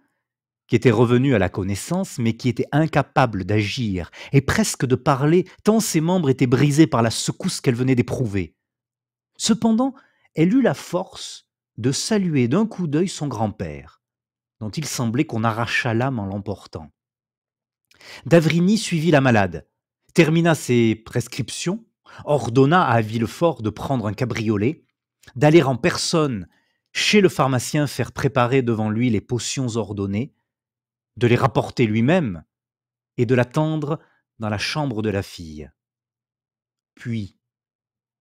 qui était revenue à la connaissance, mais qui était incapable d'agir et presque de parler, tant ses membres étaient brisés par la secousse qu'elle venait d'éprouver. Cependant, elle eut la force de saluer d'un coup d'œil son grand-père, dont il semblait qu'on arrachât l'âme en l'emportant. D'avrigny suivit la malade, termina ses prescriptions, ordonna à Villefort de prendre un cabriolet, d'aller en personne chez le pharmacien faire préparer devant lui les potions ordonnées, de les rapporter lui-même et de l'attendre dans la chambre de la fille. Puis,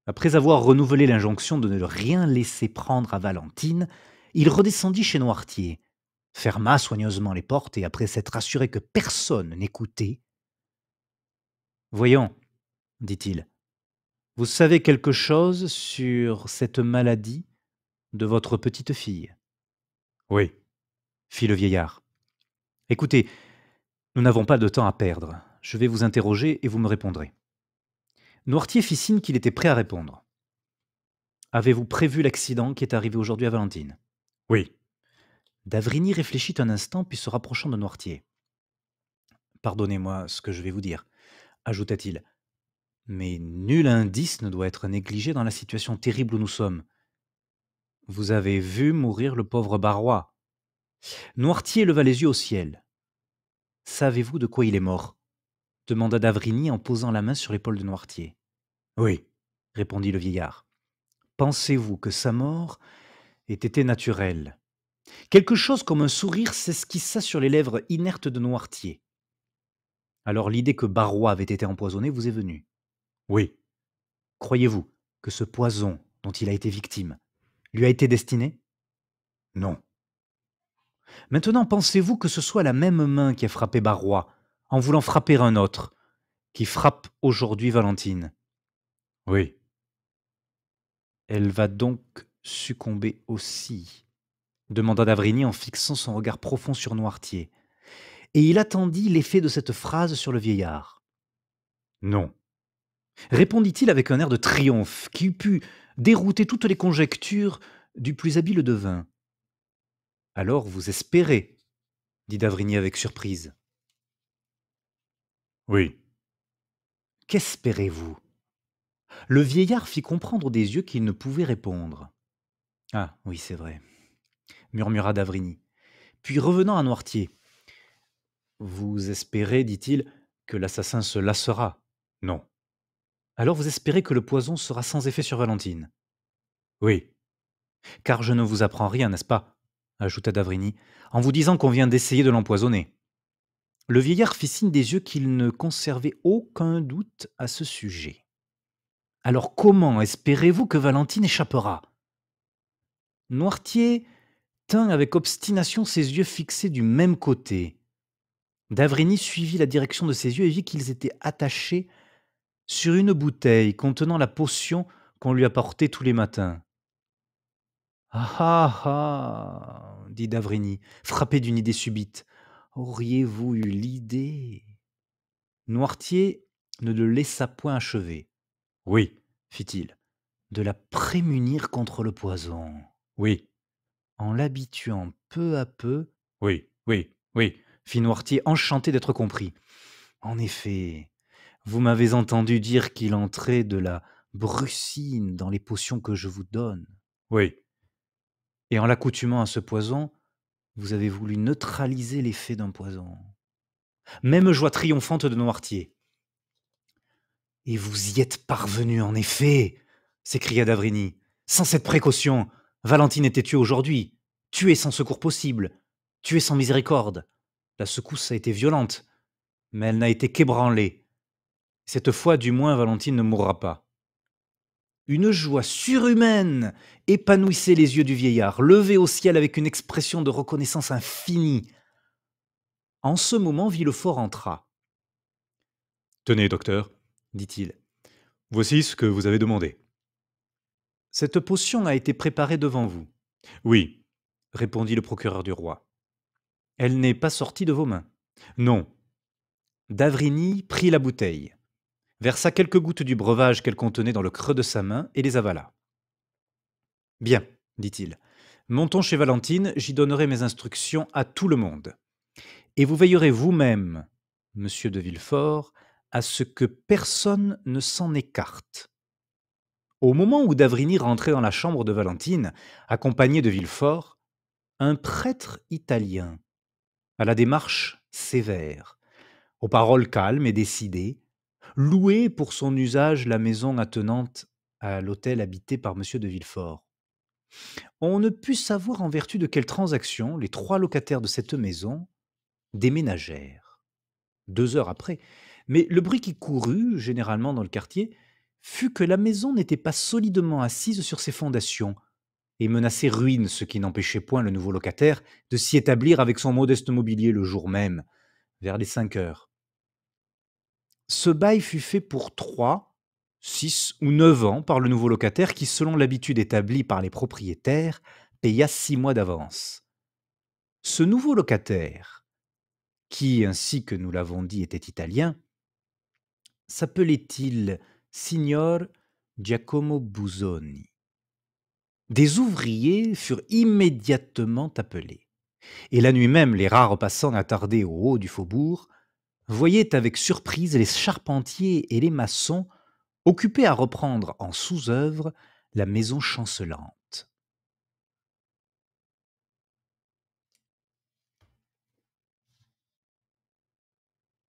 après avoir renouvelé l'injonction de ne rien laisser prendre à Valentine, il redescendit chez Noirtier, ferma soigneusement les portes et après s'être assuré que personne n'écoutait, voyons, dit-il, vous savez quelque chose sur cette maladie de votre petite fille? Oui. Fit le vieillard. Écoutez, nous n'avons pas de temps à perdre. Je vais vous interroger et vous me répondrez. Noirtier fit signe qu'il était prêt à répondre. Avez-vous prévu l'accident qui est arrivé aujourd'hui à Valentine? Oui. D'avrigny réfléchit un instant puis se rapprochant de Noirtier. Pardonnez-moi ce que je vais vous dire, ajouta-t-il, mais nul indice ne doit être négligé dans la situation terrible où nous sommes. Vous avez vu mourir le pauvre Barrois. Noirtier leva les yeux au ciel. Savez-vous de quoi il est mort? Demanda d'Avrigny en posant la main sur l'épaule de Noirtier. Oui. Répondit le vieillard. Pensez-vous que sa mort ait été naturelle? Quelque chose comme un sourire s'esquissa sur les lèvres inertes de Noirtier. Alors l'idée que Barrois avait été empoisonné vous est venue. Oui. Croyez-vous que ce poison dont il a été victime lui a été destiné? Non. Maintenant, pensez-vous que ce soit la même main qui a frappé Barrois, en voulant frapper un autre, qui frappe aujourd'hui Valentine? Oui. Elle va donc succomber aussi, demanda d'Avrigny en fixant son regard profond sur Noirtier. Et il attendit l'effet de cette phrase sur le vieillard. Non. Répondit-il avec un air de triomphe qui eût pu dérouter toutes les conjectures du plus habile devin. Alors vous espérez, dit d'Avrigny avec surprise. Oui. Qu'espérez-vous? Le vieillard fit comprendre des yeux qu'il ne pouvait répondre. Ah, oui, c'est vrai, murmura d'Avrigny. Puis revenant à Noirtier. Vous espérez, dit-il, que l'assassin se lassera Non. Alors vous espérez que le poison sera sans effet sur Valentine? Oui. Car je ne vous apprends rien, n'est-ce pas? Ajouta Davrini, en vous disant qu'on vient d'essayer de l'empoisonner. Le vieillard fit signe des yeux qu'il ne conservait aucun doute à ce sujet. Alors comment espérez-vous que Valentine échappera? Noirtier tint avec obstination ses yeux fixés du même côté. Davrini suivit la direction de ses yeux et vit qu'ils étaient attachés sur une bouteille contenant la potion qu'on lui apportait tous les matins. Ah ah ah dit Davrini, frappé d'une idée subite. Auriez-vous eu l'idée? Noirtier ne le laissa point achever. Oui. Fit-il, de la prémunir contre le poison, Oui. en l'habituant peu à peu, Oui. Oui. Oui. fit Noirtier, enchanté d'être compris. En effet, vous m'avez entendu dire qu'il entrait de la brucine dans les potions que je vous donne. Oui. Et en l'accoutumant à ce poison, vous avez voulu neutraliser l'effet d'un poison. Même joie triomphante de Noirtier. Et vous y êtes parvenu en effet, s'écria Davrini. Sans cette précaution, Valentine était tuée aujourd'hui, tuée sans secours possible, tuée sans miséricorde. La secousse a été violente, mais elle n'a été qu'ébranlée. Cette fois, du moins, Valentine ne mourra pas. Une joie surhumaine épanouissait les yeux du vieillard, levé au ciel avec une expression de reconnaissance infinie. En ce moment, Villefort entra, Tenez, docteur, dit-il. voici ce que vous avez demandé. Cette potion a été préparée devant vous, Oui. répondit le procureur du roi. Elle n'est pas sortie de vos mains. Non. Davrini prit la bouteille, versa quelques gouttes du breuvage qu'elle contenait dans le creux de sa main et les avala. Bien, dit-il. Montons chez Valentine, j'y donnerai mes instructions à tout le monde. Et vous veillerez vous-même, monsieur de Villefort, à ce que personne ne s'en écarte. Au moment où Davrini rentrait dans la chambre de Valentine, accompagné de Villefort, un prêtre italien, à la démarche sévère, aux paroles calmes et décidées, louait pour son usage la maison attenante à l'hôtel habité par monsieur de Villefort. On ne put savoir en vertu de quelle transaction les 3 locataires de cette maison déménagèrent, 2 heures après, mais le bruit qui courut généralement dans le quartier fut que la maison n'était pas solidement assise sur ses fondations et menaçait ruine, ce qui n'empêchait point le nouveau locataire de s'y établir avec son modeste mobilier le jour même, vers les 5 heures. Ce bail fut fait pour 3, 6 ou 9 ans par le nouveau locataire qui, selon l'habitude établie par les propriétaires, paya 6 mois d'avance. Ce nouveau locataire, qui, ainsi que nous l'avons dit, était italien, s'appelait-il Signor Giacomo Busoni. Des ouvriers furent immédiatement appelés, et la nuit même les rares passants attardés au haut du faubourg voyaient avec surprise les charpentiers et les maçons occupés à reprendre en sous-œuvre la maison chancelante.